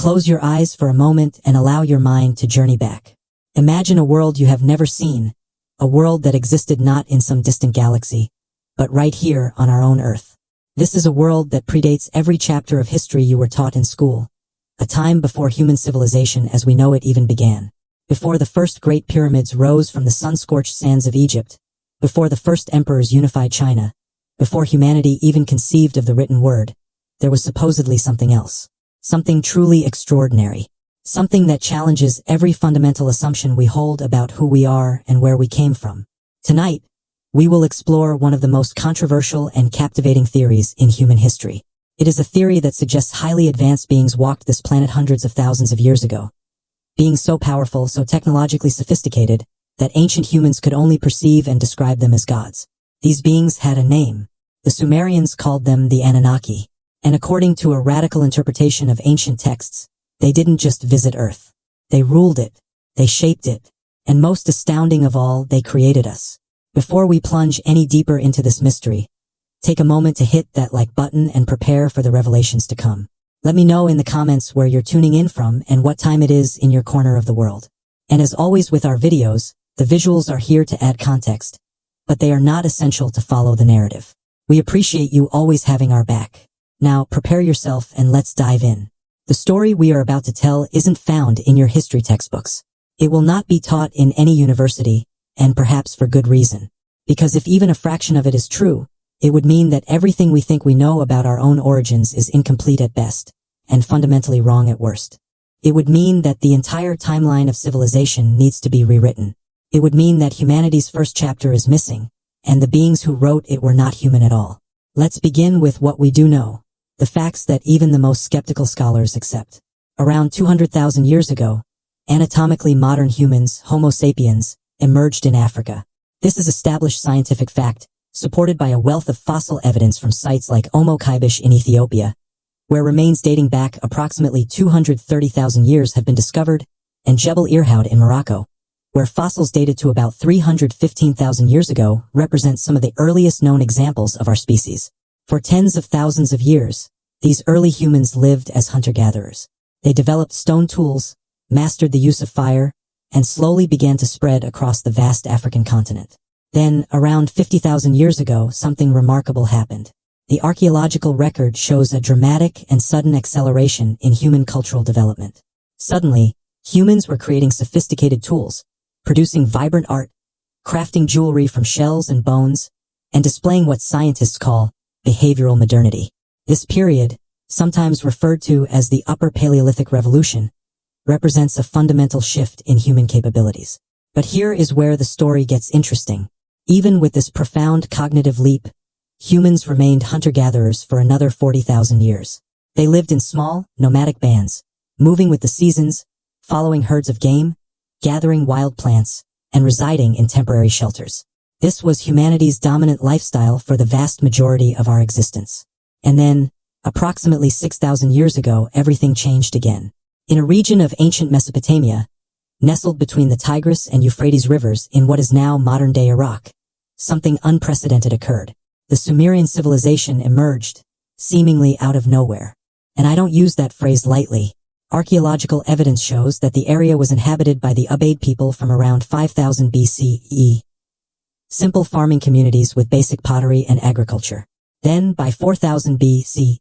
close your eyes for a moment and allow your mind to journey back. Imagine a world you have never seen, a world that existed not in some distant galaxy, but right here on our own Earth. This is a world that predates every chapter of history you were taught in school, a time before human civilization as we know it even began, before the first great pyramids rose from the sun-scorched sands of Egypt, before the first emperors unified China, before humanity even conceived of the written word. There was supposedly something else, something truly extraordinary, something that challenges every fundamental assumption we hold about who we are and where we came from. Tonight, we will explore one of the most controversial and captivating theories in human history. It is a theory that suggests highly advanced beings walked this planet hundreds of thousands of years ago, beings so powerful, so technologically sophisticated, that ancient humans could only perceive and describe them as gods. These beings had a name. The Sumerians called them the Anunnaki. And according to a radical interpretation of ancient texts, they didn't just visit Earth. They ruled it. They shaped it. And most astounding of all, they created us. Before we plunge any deeper into this mystery, take a moment to hit that like button and prepare for the revelations to come. Let me know in the comments where you're tuning in from and what time it is in your corner of the world. And as always with our videos, the visuals are here to add context, but they are not essential to follow the narrative. We appreciate you always having our back. Now prepare yourself and let's dive in. The story we are about to tell isn't found in your history textbooks. It will not be taught in any university, and perhaps for good reason. Because if even a fraction of it is true, it would mean that everything we think we know about our own origins is incomplete at best, and fundamentally wrong at worst. It would mean that the entire timeline of civilization needs to be rewritten. It would mean that humanity's first chapter is missing, and the beings who wrote it were not human at all. Let's begin with what we do know, the facts that even the most skeptical scholars accept. Around 200,000 years ago, anatomically modern humans, Homo sapiens, emerged in Africa. This is established scientific fact, supported by a wealth of fossil evidence from sites like Omo Kaibish in Ethiopia, where remains dating back approximately 230,000 years have been discovered, and Jebel Irhoud in Morocco, where fossils dated to about 315,000 years ago represent some of the earliest known examples of our species. For tens of thousands of years, these early humans lived as hunter-gatherers. They developed stone tools, mastered the use of fire, and slowly began to spread across the vast African continent. Then, around 50,000 years ago, something remarkable happened. The archaeological record shows a dramatic and sudden acceleration in human cultural development. Suddenly, humans were creating sophisticated tools, producing vibrant art, crafting jewelry from shells and bones, and displaying what scientists call behavioral modernity. This period, sometimes referred to as the Upper Paleolithic Revolution, represents a fundamental shift in human capabilities. But here is where the story gets interesting. Even with this profound cognitive leap, humans remained hunter-gatherers for another 40,000 years. They lived in small, nomadic bands, moving with the seasons, following herds of game, gathering wild plants, and residing in temporary shelters. This was humanity's dominant lifestyle for the vast majority of our existence. And then, approximately 6,000 years ago, everything changed again. In a region of ancient Mesopotamia, nestled between the Tigris and Euphrates rivers in what is now modern-day Iraq, something unprecedented occurred. The Sumerian civilization emerged, seemingly out of nowhere. And I don't use that phrase lightly. Archaeological evidence shows that the area was inhabited by the Ubaid people from around 5000 BCE. Simple farming communities with basic pottery and agriculture. Then, by 4000 BCE,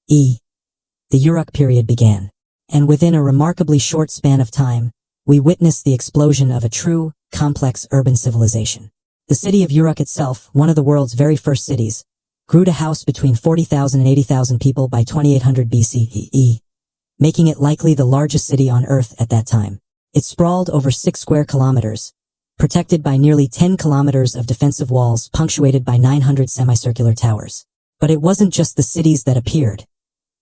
the Uruk period began. And within a remarkably short span of time, we witnessed the explosion of a true, complex urban civilization. The city of Uruk itself, one of the world's very first cities, grew to house between 40,000 and 80,000 people by 2800 BCE, making it likely the largest city on Earth at that time. It sprawled over 6 square kilometers, protected by nearly 10 kilometers of defensive walls punctuated by 900 semicircular towers. But it wasn't just the cities that appeared.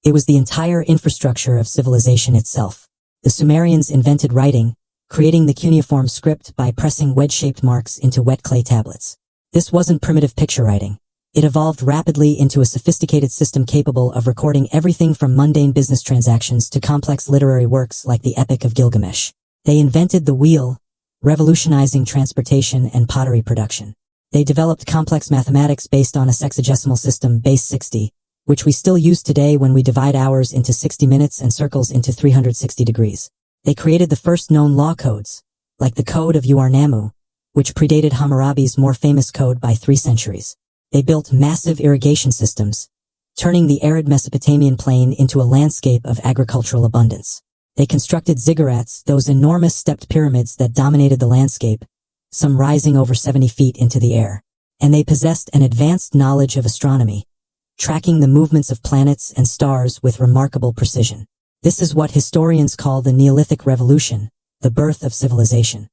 It was the entire infrastructure of civilization itself. The Sumerians invented writing, creating the cuneiform script by pressing wedge-shaped marks into wet clay tablets. This wasn't primitive picture writing. It evolved rapidly into a sophisticated system capable of recording everything from mundane business transactions to complex literary works like the Epic of Gilgamesh. They invented the wheel, revolutionizing transportation and pottery production. They developed complex mathematics based on a sexagesimal system base 60, which we still use today when we divide hours into 60 minutes and circles into 360 degrees. They created the first known law codes, like the Code of Uar-Nammu, which predated Hammurabi's more famous code by 3 centuries. They built massive irrigation systems, turning the arid Mesopotamian plain into a landscape of agricultural abundance. They constructed ziggurats, those enormous stepped pyramids that dominated the landscape, some rising over 70 feet into the air. And they possessed an advanced knowledge of astronomy, tracking the movements of planets and stars with remarkable precision. This is what historians call the Neolithic Revolution, the birth of civilization.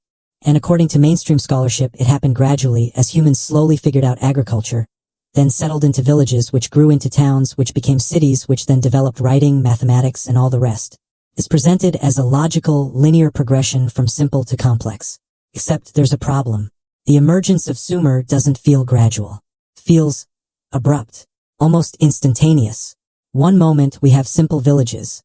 And according to mainstream scholarship, it happened gradually as humans slowly figured out agriculture, then settled into villages which grew into towns which became cities which then developed writing, mathematics, and all the rest. It's presented as a logical, linear progression from simple to complex. Except there's a problem. The emergence of Sumer doesn't feel gradual. It feels abrupt, almost instantaneous. One moment we have simple villages.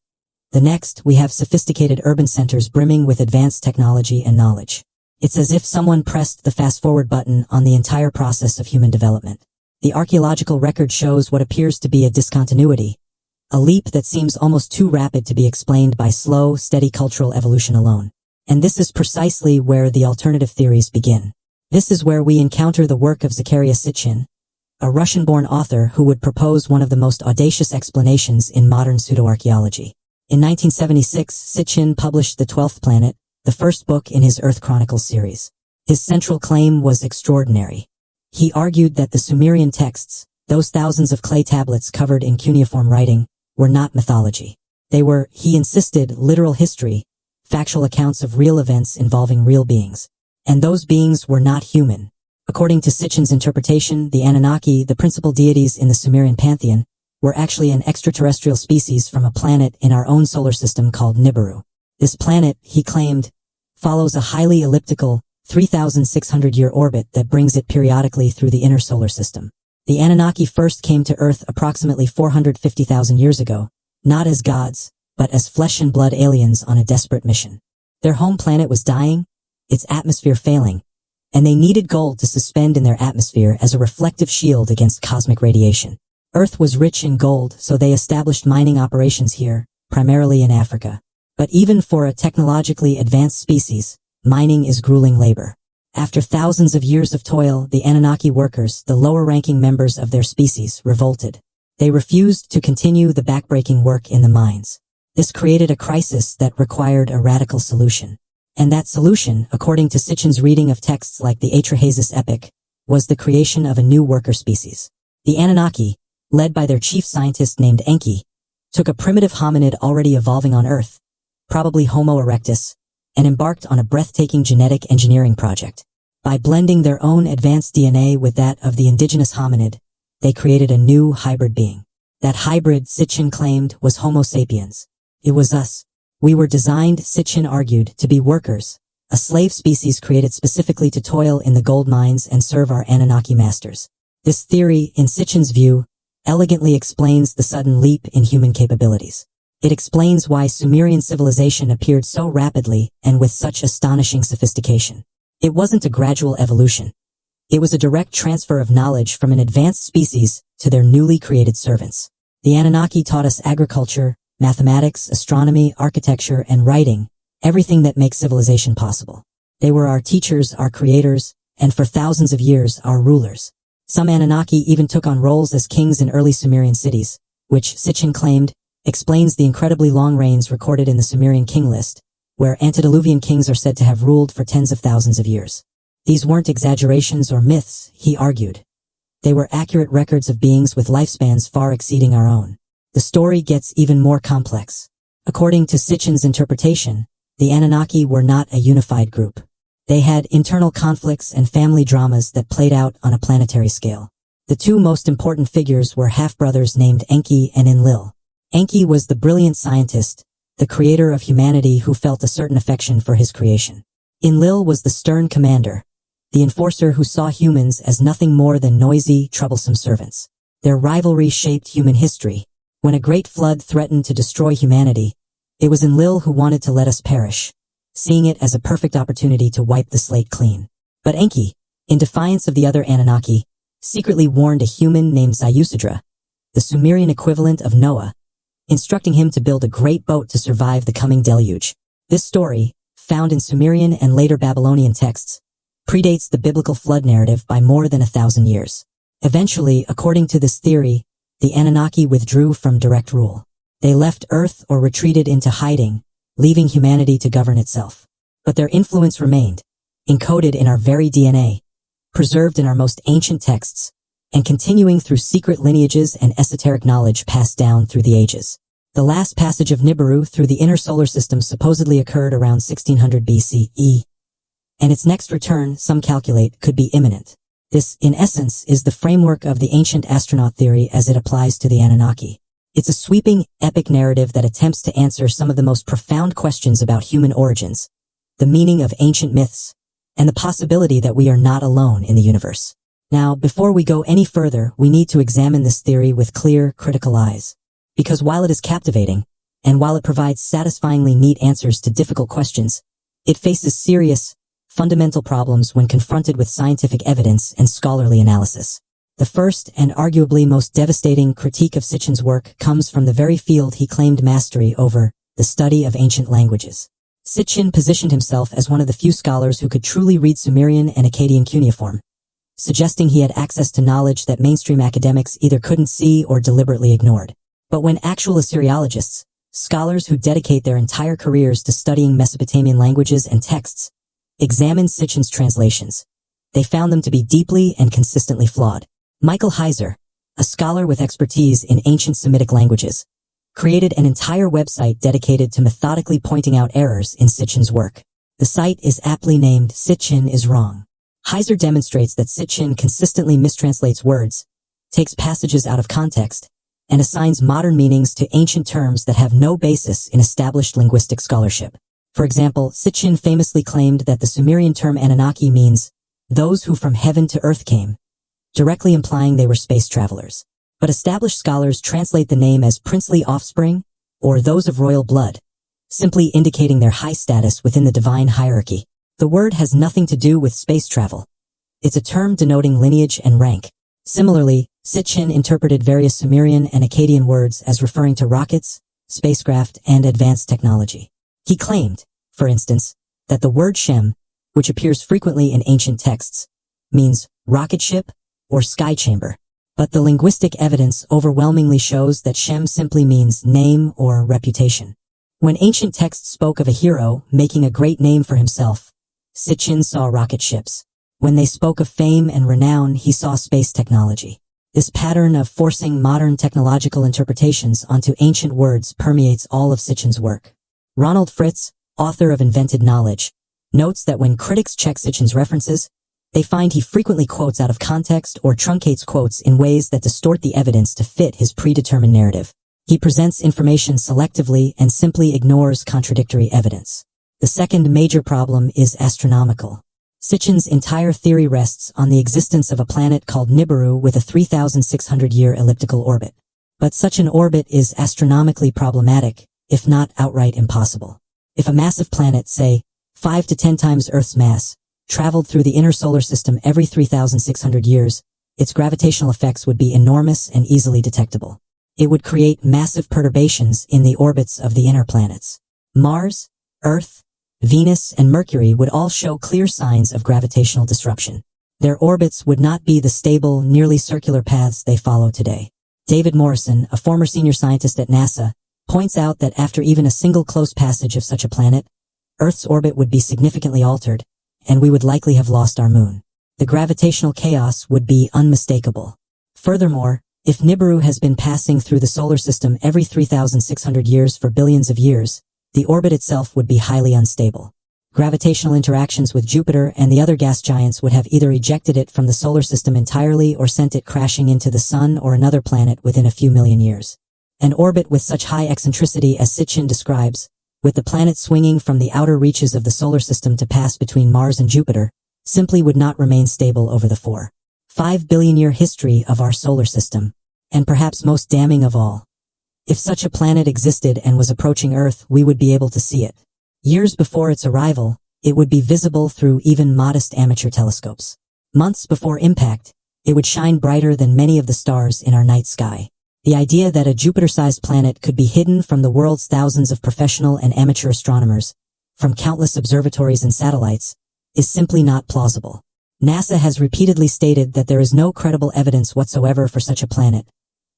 The next we have sophisticated urban centers brimming with advanced technology and knowledge. It's as if someone pressed the fast-forward button on the entire process of human development. The archaeological record shows what appears to be a discontinuity, a leap that seems almost too rapid to be explained by slow, steady cultural evolution alone. And this is precisely where the alternative theories begin. This is where we encounter the work of Zecharia Sitchin, a Russian-born author who would propose one of the most audacious explanations in modern pseudo-archaeology. In 1976, Sitchin published The 12th Planet, the first book in his Earth Chronicles series. His central claim was extraordinary. He argued that the Sumerian texts, those thousands of clay tablets covered in cuneiform writing, were not mythology. They were, he insisted, literal history, factual accounts of real events involving real beings. And those beings were not human. According to Sitchin's interpretation, the Anunnaki, the principal deities in the Sumerian pantheon, were actually an extraterrestrial species from a planet in our own solar system called Nibiru. This planet, he claimed, follows a highly elliptical, 3,600-year orbit that brings it periodically through the inner solar system. The Anunnaki first came to Earth approximately 450,000 years ago, not as gods, but as flesh and blood aliens on a desperate mission. Their home planet was dying, its atmosphere failing, and they needed gold to suspend in their atmosphere as a reflective shield against cosmic radiation. Earth was rich in gold, so they established mining operations here, primarily in Africa. But even for a technologically advanced species, mining is grueling labor. After thousands of years of toil, the Anunnaki workers, the lower-ranking members of their species, revolted. They refused to continue the backbreaking work in the mines. This created a crisis that required a radical solution. And that solution, according to Sitchin's reading of texts like the Atrahasis epic, was the creation of a new worker species. The Anunnaki, led by their chief scientist named Enki, took a primitive hominid already evolving on Earth, probably Homo erectus, and embarked on a breathtaking genetic engineering project. By blending their own advanced DNA with that of the indigenous hominid, they created a new hybrid being. That hybrid, Sitchin claimed, was Homo sapiens. It was us. We were designed, Sitchin argued, to be workers, a slave species created specifically to toil in the gold mines and serve our Anunnaki masters. This theory, in Sitchin's view, elegantly explains the sudden leap in human capabilities. It explains why Sumerian civilization appeared so rapidly and with such astonishing sophistication. It wasn't a gradual evolution. It was a direct transfer of knowledge from an advanced species to their newly created servants. The Anunnaki taught us agriculture, mathematics, astronomy, architecture, and writing, everything that makes civilization possible. They were our teachers, our creators, and for thousands of years, our rulers. Some Anunnaki even took on roles as kings in early Sumerian cities, which, Sitchin claimed, explains the incredibly long reigns recorded in the Sumerian king list, where antediluvian kings are said to have ruled for tens of thousands of years. These weren't exaggerations or myths, he argued. They were accurate records of beings with lifespans far exceeding our own. The story gets even more complex. According to Sitchin's interpretation, the Anunnaki were not a unified group. They had internal conflicts and family dramas that played out on a planetary scale. The two most important figures were half-brothers named Enki and Enlil. Enki was the brilliant scientist, the creator of humanity who felt a certain affection for his creation. Enlil was the stern commander, the enforcer who saw humans as nothing more than noisy, troublesome servants. Their rivalry shaped human history. When a great flood threatened to destroy humanity, it was Enlil who wanted to let us perish, seeing it as a perfect opportunity to wipe the slate clean. But Enki, in defiance of the other Anunnaki, secretly warned a human named Zayusadra, the Sumerian equivalent of Noah, instructing him to build a great boat to survive the coming deluge. This story, found in Sumerian and later Babylonian texts, predates the biblical flood narrative by more than 1,000 years. Eventually, according to this theory, the Anunnaki withdrew from direct rule. They left Earth or retreated into hiding, leaving humanity to govern itself. But their influence remained, encoded in our very DNA, preserved in our most ancient texts, and continuing through secret lineages and esoteric knowledge passed down through the ages. The last passage of Nibiru through the inner solar system supposedly occurred around 1600 BCE, and its next return, some calculate, could be imminent. This, in essence, is the framework of the ancient astronaut theory as it applies to the Anunnaki. It's a sweeping, epic narrative that attempts to answer some of the most profound questions about human origins, the meaning of ancient myths, and the possibility that we are not alone in the universe. Now, before we go any further, we need to examine this theory with clear, critical eyes. Because while it is captivating, and while it provides satisfyingly neat answers to difficult questions, it faces serious, fundamental problems when confronted with scientific evidence and scholarly analysis. The first and arguably most devastating critique of Sitchin's work comes from the very field he claimed mastery over, the study of ancient languages. Sitchin positioned himself as one of the few scholars who could truly read Sumerian and Akkadian cuneiform, suggesting he had access to knowledge that mainstream academics either couldn't see or deliberately ignored. But when actual Assyriologists, scholars who dedicate their entire careers to studying Mesopotamian languages and texts, examined Sitchin's translations, they found them to be deeply and consistently flawed. Michael Heiser, a scholar with expertise in ancient Semitic languages, created an entire website dedicated to methodically pointing out errors in Sitchin's work. The site is aptly named Sitchin is Wrong. Heiser demonstrates that Sitchin consistently mistranslates words, takes passages out of context, and assigns modern meanings to ancient terms that have no basis in established linguistic scholarship. For example, Sitchin famously claimed that the Sumerian term Anunnaki means those who from heaven to earth came, directly implying they were space travelers. But established scholars translate the name as princely offspring, or those of royal blood, simply indicating their high status within the divine hierarchy. The word has nothing to do with space travel. It's a term denoting lineage and rank. Similarly, Sitchin interpreted various Sumerian and Akkadian words as referring to rockets, spacecraft, and advanced technology. He claimed, for instance, that the word Shem, which appears frequently in ancient texts, means rocket ship or sky chamber. But the linguistic evidence overwhelmingly shows that Shem simply means name or reputation. When ancient texts spoke of a hero making a great name for himself, Sitchin saw rocket ships. When they spoke of fame and renown, he saw space technology. This pattern of forcing modern technological interpretations onto ancient words permeates all of Sitchin's work. Ronald Fritz, author of Invented Knowledge, notes that when critics check Sitchin's references, they find he frequently quotes out of context or truncates quotes in ways that distort the evidence to fit his predetermined narrative. He presents information selectively and simply ignores contradictory evidence. The second major problem is astronomical. Sitchin's entire theory rests on the existence of a planet called Nibiru with a 3,600-year elliptical orbit. But such an orbit is astronomically problematic, if not outright impossible. If a massive planet, say, 5 to 10 times Earth's mass, traveled through the inner solar system every 3,600 years, its gravitational effects would be enormous and easily detectable. It would create massive perturbations in the orbits of the inner planets. Mars, Earth, Venus, and Mercury would all show clear signs of gravitational disruption. Their orbits would not be the stable, nearly circular paths they follow today. David Morrison, a former senior scientist at NASA, points out that after even a single close passage of such a planet, Earth's orbit would be significantly altered, and we would likely have lost our moon. The gravitational chaos would be unmistakable. Furthermore, if Nibiru has been passing through the solar system every 3,600 years for billions of years, the orbit itself would be highly unstable. Gravitational interactions with Jupiter and the other gas giants would have either ejected it from the solar system entirely or sent it crashing into the sun or another planet within a few million years. An orbit with such high eccentricity as Sitchin describes, with the planet swinging from the outer reaches of the solar system to pass between Mars and Jupiter, simply would not remain stable over the 4.5 billion-year history of our solar system. And perhaps most damning of all, if such a planet existed and was approaching Earth, we would be able to see it. Years before its arrival, it would be visible through even modest amateur telescopes. Months before impact, it would shine brighter than many of the stars in our night sky. The idea that a Jupiter-sized planet could be hidden from the world's thousands of professional and amateur astronomers, from countless observatories and satellites, is simply not plausible. NASA has repeatedly stated that there is no credible evidence whatsoever for such a planet,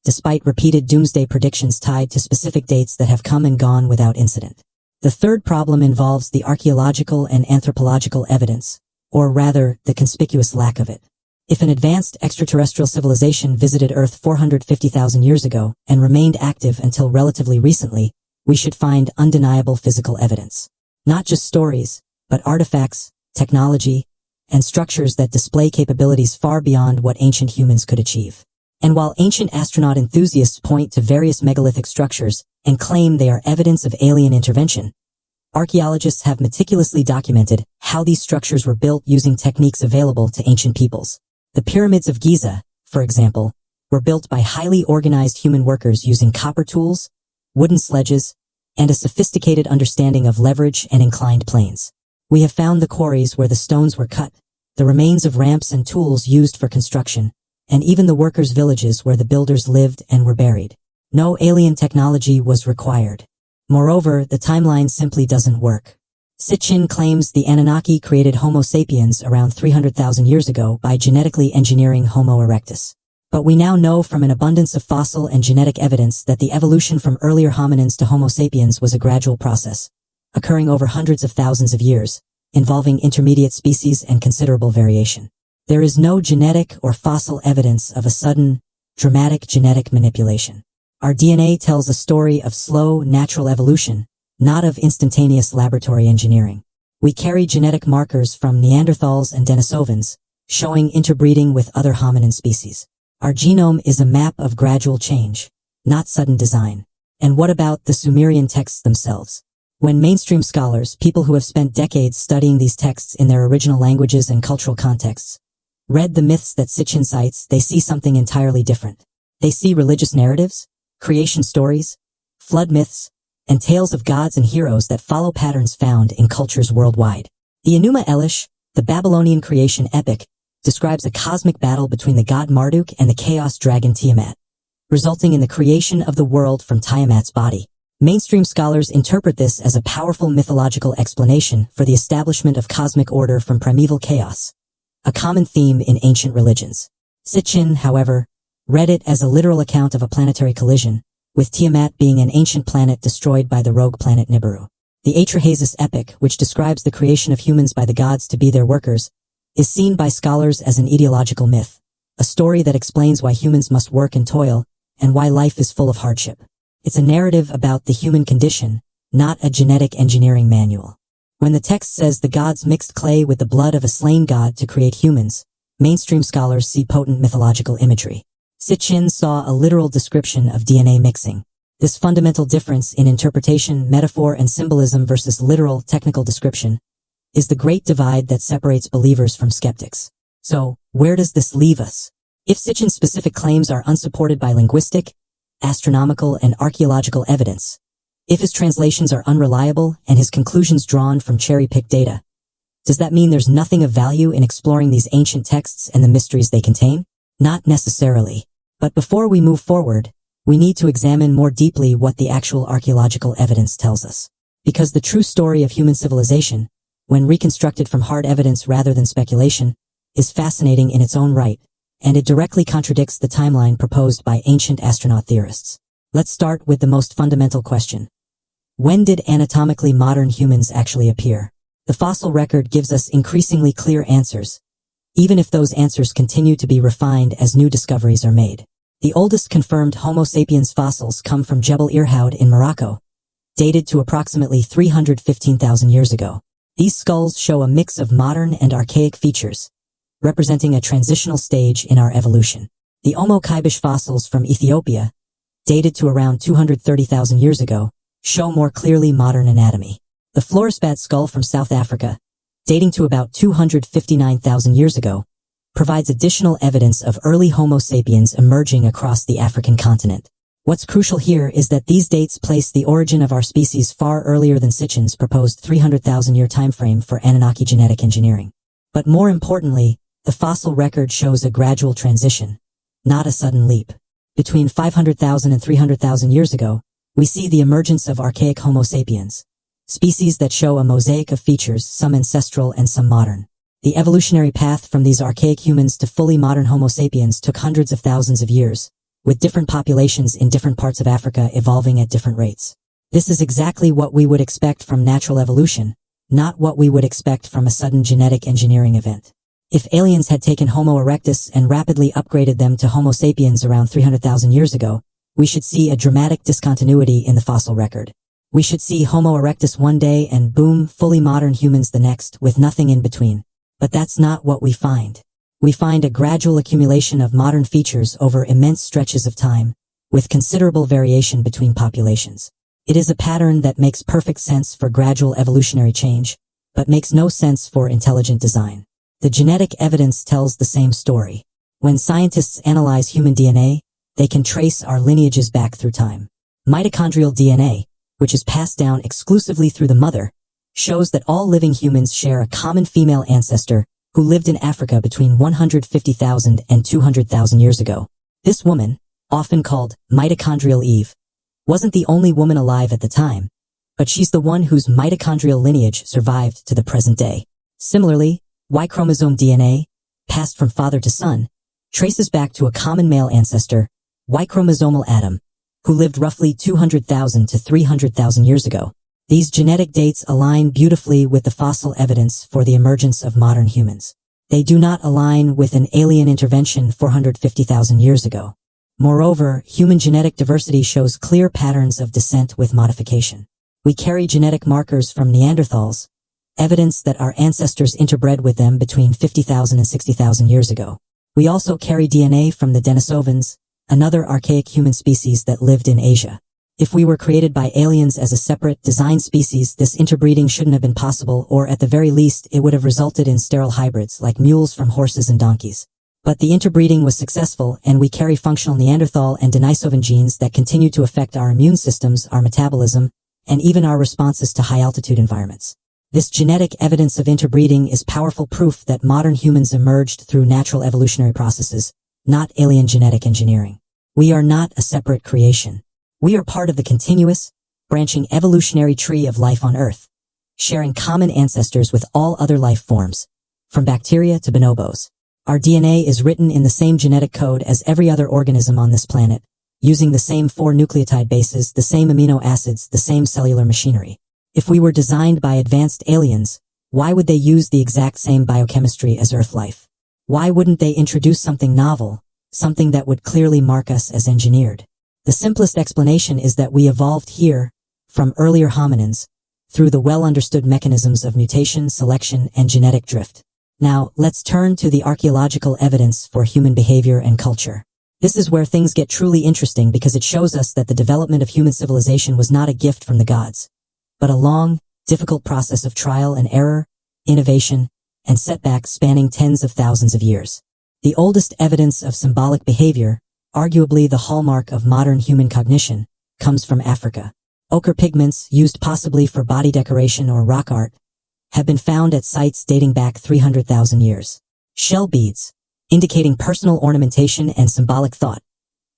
despite repeated doomsday predictions tied to specific dates that have come and gone without incident. The third problem involves the archaeological and anthropological evidence, or rather, the conspicuous lack of it. If an advanced extraterrestrial civilization visited Earth 450,000 years ago and remained active until relatively recently, we should find undeniable physical evidence. Not just stories, but artifacts, technology, and structures that display capabilities far beyond what ancient humans could achieve. And while ancient astronaut enthusiasts point to various megalithic structures and claim they are evidence of alien intervention, archaeologists have meticulously documented how these structures were built using techniques available to ancient peoples. The pyramids of Giza, for example, were built by highly organized human workers using copper tools, wooden sledges, and a sophisticated understanding of leverage and inclined planes. We have found the quarries where the stones were cut, the remains of ramps and tools used for construction, and even the workers' villages where the builders lived and were buried. No alien technology was required. Moreover, the timeline simply doesn't work. Sitchin claims the Anunnaki created Homo sapiens around 300,000 years ago by genetically engineering Homo erectus. But we now know from an abundance of fossil and genetic evidence that the evolution from earlier hominins to Homo sapiens was a gradual process, occurring over hundreds of thousands of years, involving intermediate species and considerable variation. There is no genetic or fossil evidence of a sudden, dramatic genetic manipulation. Our DNA tells a story of slow, natural evolution, not of instantaneous laboratory engineering. We carry genetic markers from Neanderthals and Denisovans, showing interbreeding with other hominin species. Our genome is a map of gradual change, not sudden design. And what about the Sumerian texts themselves? When mainstream scholars, people who have spent decades studying these texts in their original languages and cultural contexts, read the myths that Sitchin cites, they see something entirely different. They see religious narratives, creation stories, flood myths, and tales of gods and heroes that follow patterns found in cultures worldwide. The Enuma Elish, the Babylonian creation epic, describes a cosmic battle between the god Marduk and the chaos dragon Tiamat, resulting in the creation of the world from Tiamat's body. Mainstream scholars interpret this as a powerful mythological explanation for the establishment of cosmic order from primeval chaos, a common theme in ancient religions. Sitchin, however, read it as a literal account of a planetary collision, with Tiamat being an ancient planet destroyed by the rogue planet Nibiru. The Atrahasis epic, which describes the creation of humans by the gods to be their workers, is seen by scholars as an ideological myth, a story that explains why humans must work and toil, and why life is full of hardship. It's a narrative about the human condition, not a genetic engineering manual. When the text says the gods mixed clay with the blood of a slain god to create humans, mainstream scholars see potent mythological imagery. Sitchin saw a literal description of DNA mixing. This fundamental difference in interpretation, metaphor, and symbolism versus literal, technical description is the great divide that separates believers from skeptics. So, where does this leave us? If Sitchin's specific claims are unsupported by linguistic, astronomical, and archaeological evidence, if his translations are unreliable and his conclusions drawn from cherry-picked data, does that mean there's nothing of value in exploring these ancient texts and the mysteries they contain? Not necessarily. But before we move forward, we need to examine more deeply what the actual archaeological evidence tells us. Because the true story of human civilization, when reconstructed from hard evidence rather than speculation, is fascinating in its own right, and it directly contradicts the timeline proposed by ancient astronaut theorists. Let's start with the most fundamental question. When did anatomically modern humans actually appear? The fossil record gives us increasingly clear answers, even if those answers continue to be refined as new discoveries are made. The oldest confirmed Homo sapiens fossils come from Jebel Irhoud in Morocco, dated to approximately 315,000 years ago. These skulls show a mix of modern and archaic features, representing a transitional stage in our evolution. The Omo Kaibish fossils from Ethiopia, dated to around 230,000 years ago, show more clearly modern anatomy. The Florisbad skull from South Africa, dating to about 259,000 years ago, provides additional evidence of early Homo sapiens emerging across the African continent. What's crucial here is that these dates place the origin of our species far earlier than Sitchin's proposed 300,000-year timeframe for Anunnaki genetic engineering. But more importantly, the fossil record shows a gradual transition, not a sudden leap. Between 500,000 and 300,000 years ago, we see the emergence of archaic Homo sapiens, species that show a mosaic of features, some ancestral and some modern. The evolutionary path from these archaic humans to fully modern Homo sapiens took hundreds of thousands of years, with different populations in different parts of Africa evolving at different rates. This is exactly what we would expect from natural evolution, not what we would expect from a sudden genetic engineering event. If aliens had taken Homo erectus and rapidly upgraded them to Homo sapiens around 300,000 years ago, we should see a dramatic discontinuity in the fossil record. We should see Homo erectus one day and boom, fully modern humans the next, with nothing in between. But that's not what we find. We find a gradual accumulation of modern features over immense stretches of time, with considerable variation between populations. It is a pattern that makes perfect sense for gradual evolutionary change, but makes no sense for intelligent design. The genetic evidence tells the same story. When scientists analyze human DNA, they can trace our lineages back through time. Mitochondrial DNA, which is passed down exclusively through the mother, shows that all living humans share a common female ancestor who lived in Africa between 150,000 and 200,000 years ago. This woman, often called mitochondrial Eve, wasn't the only woman alive at the time, but she's the one whose mitochondrial lineage survived to the present day. Similarly, Y chromosome DNA, passed from father to son, traces back to a common male ancestor, Y chromosomal Adam, who lived roughly 200,000 to 300,000 years ago. These genetic dates align beautifully with the fossil evidence for the emergence of modern humans. They do not align with an alien intervention 450,000 years ago. Moreover, human genetic diversity shows clear patterns of descent with modification. We carry genetic markers from Neanderthals, evidence that our ancestors interbred with them between 50,000 and 60,000 years ago. We also carry DNA from the Denisovans, another archaic human species that lived in Asia. If we were created by aliens as a separate, designed species, this interbreeding shouldn't have been possible, or at the very least, it would have resulted in sterile hybrids like mules from horses and donkeys. But the interbreeding was successful, and we carry functional Neanderthal and Denisovan genes that continue to affect our immune systems, our metabolism, and even our responses to high-altitude environments. This genetic evidence of interbreeding is powerful proof that modern humans emerged through natural evolutionary processes, not alien genetic engineering. We are not a separate creation. We are part of the continuous, branching evolutionary tree of life on Earth, sharing common ancestors with all other life forms, from bacteria to bonobos. Our DNA is written in the same genetic code as every other organism on this planet, using the same 4 nucleotide bases, the same amino acids, the same cellular machinery. If we were designed by advanced aliens, why would they use the exact same biochemistry as Earth life? Why wouldn't they introduce something novel, something that would clearly mark us as engineered? The simplest explanation is that we evolved here, from earlier hominins, through the well-understood mechanisms of mutation, selection, and genetic drift. Now, let's turn to the archaeological evidence for human behavior and culture. This is where things get truly interesting because it shows us that the development of human civilization was not a gift from the gods, but a long, difficult process of trial and error, innovation, and setbacks spanning tens of thousands of years. The oldest evidence of symbolic behavior, arguably the hallmark of modern human cognition, comes from Africa. Ochre pigments, used possibly for body decoration or rock art, have been found at sites dating back 300,000 years. Shell beads, indicating personal ornamentation and symbolic thought,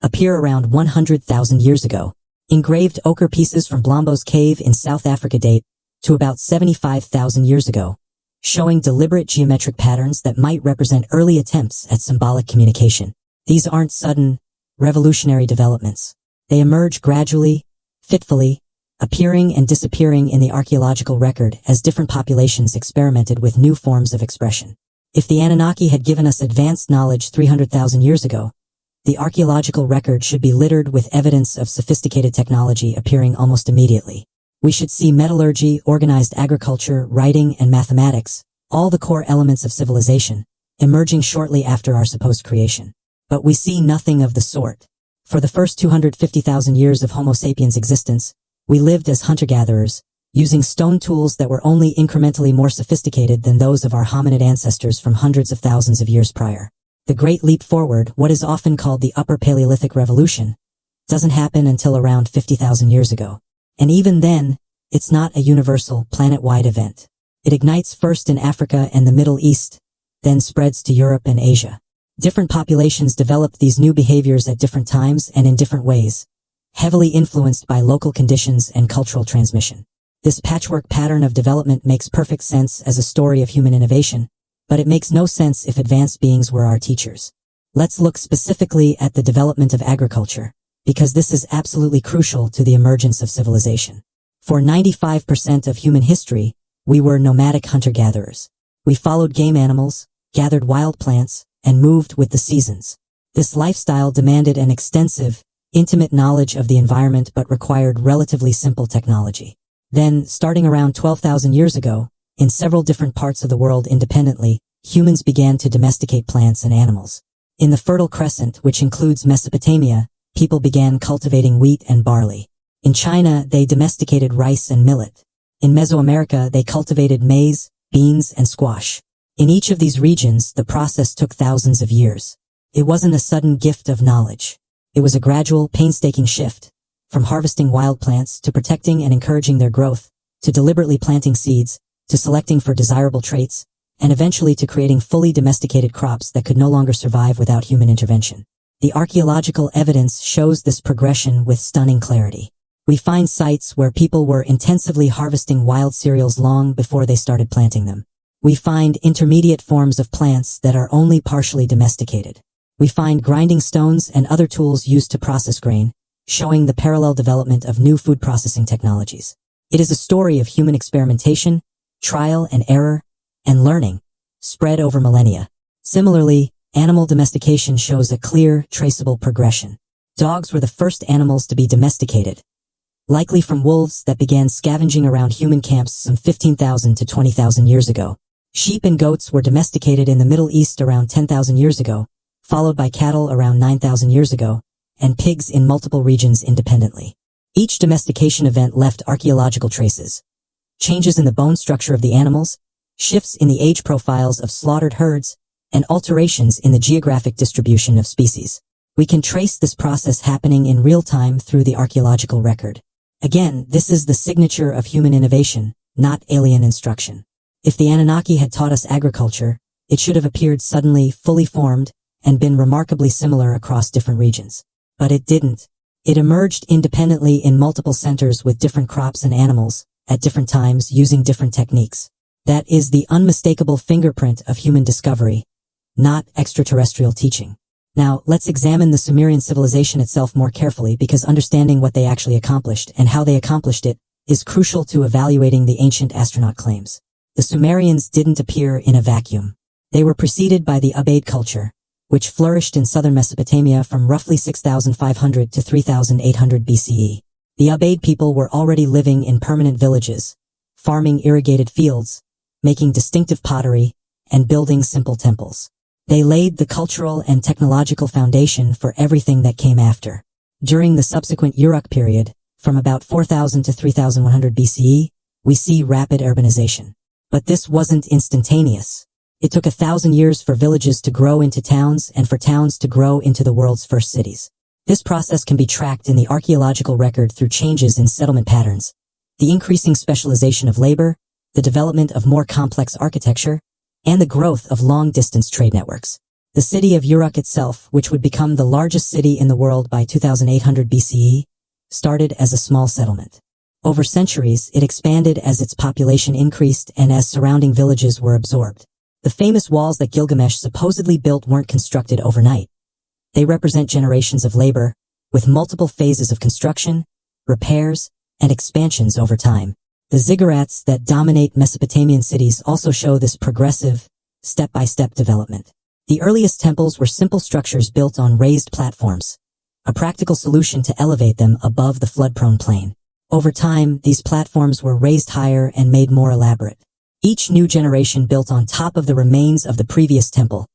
appear around 100,000 years ago. Engraved ochre pieces from Blombo's cave in South Africa date to about 75,000 years ago, showing deliberate geometric patterns that might represent early attempts at symbolic communication. These aren't sudden, revolutionary developments. They emerge gradually, fitfully, appearing and disappearing in the archaeological record as different populations experimented with new forms of expression. If the Anunnaki had given us advanced knowledge 300,000 years ago, the archaeological record should be littered with evidence of sophisticated technology appearing almost immediately. We should see metallurgy, organized agriculture, writing, and mathematics, all the core elements of civilization, emerging shortly after our supposed creation. But we see nothing of the sort. For the first 250,000 years of Homo sapiens' existence, we lived as hunter-gatherers, using stone tools that were only incrementally more sophisticated than those of our hominid ancestors from hundreds of thousands of years prior. The Great Leap Forward, what is often called the Upper Paleolithic Revolution, doesn't happen until around 50,000 years ago. And even then, it's not a universal, planet-wide event. It ignites first in Africa and the Middle East, then spreads to Europe and Asia. Different populations developed these new behaviors at different times and in different ways, heavily influenced by local conditions and cultural transmission. This patchwork pattern of development makes perfect sense as a story of human innovation, but it makes no sense if advanced beings were our teachers. Let's look specifically at the development of agriculture, because this is absolutely crucial to the emergence of civilization. For 95% of human history, we were nomadic hunter-gatherers. We followed game animals, gathered wild plants, and moved with the seasons. This lifestyle demanded an extensive, intimate knowledge of the environment but required relatively simple technology. Then, starting around 12,000 years ago, in several different parts of the world independently, humans began to domesticate plants and animals. In the Fertile Crescent, which includes Mesopotamia, people began cultivating wheat and barley. In China, they domesticated rice and millet. In Mesoamerica, they cultivated maize, beans, and squash. In each of these regions, the process took thousands of years. It wasn't a sudden gift of knowledge. It was a gradual, painstaking shift, from harvesting wild plants to protecting and encouraging their growth, to deliberately planting seeds, to selecting for desirable traits, and eventually to creating fully domesticated crops that could no longer survive without human intervention. The archaeological evidence shows this progression with stunning clarity. We find sites where people were intensively harvesting wild cereals long before they started planting them. We find intermediate forms of plants that are only partially domesticated. We find grinding stones and other tools used to process grain, showing the parallel development of new food processing technologies. It is a story of human experimentation, trial and error, and learning, spread over millennia. Similarly, animal domestication shows a clear, traceable progression. Dogs were the first animals to be domesticated, likely from wolves that began scavenging around human camps some 15,000 to 20,000 years ago. Sheep and goats were domesticated in the Middle East around 10,000 years ago, followed by cattle around 9,000 years ago, and pigs in multiple regions independently. Each domestication event left archaeological traces. Changes in the bone structure of the animals, shifts in the age profiles of slaughtered herds, and alterations in the geographic distribution of species. We can trace this process happening in real time through the archaeological record. Again, this is the signature of human innovation, not alien instruction. If the Anunnaki had taught us agriculture, it should have appeared suddenly, fully formed, and been remarkably similar across different regions. But it didn't. It emerged independently in multiple centers with different crops and animals, at different times using different techniques. That is the unmistakable fingerprint of human discovery, not extraterrestrial teaching. Now, let's examine the Sumerian civilization itself more carefully because understanding what they actually accomplished and how they accomplished it is crucial to evaluating the ancient astronaut claims. The Sumerians didn't appear in a vacuum. They were preceded by the Ubaid culture, which flourished in southern Mesopotamia from roughly 6,500 to 3,800 BCE. The Ubaid people were already living in permanent villages, farming irrigated fields, making distinctive pottery, and building simple temples. They laid the cultural and technological foundation for everything that came after. During the subsequent Uruk period, from about 4,000 to 3,100 BCE, we see rapid urbanization. But this wasn't instantaneous. It took 1,000 years for villages to grow into towns and for towns to grow into the world's first cities. This process can be tracked in the archaeological record through changes in settlement patterns, the increasing specialization of labor, the development of more complex architecture, and the growth of long-distance trade networks. The city of Uruk itself, which would become the largest city in the world by 2,800 BCE, started as a small settlement. Over centuries, it expanded as its population increased and as surrounding villages were absorbed. The famous walls that Gilgamesh supposedly built weren't constructed overnight. They represent generations of labor, with multiple phases of construction, repairs, and expansions over time. The ziggurats that dominate Mesopotamian cities also show this progressive, step-by-step development. The earliest temples were simple structures built on raised platforms, a practical solution to elevate them above the flood-prone plain. Over time, these platforms were raised higher and made more elaborate. Each new generation built on top of the remains of the previous temple,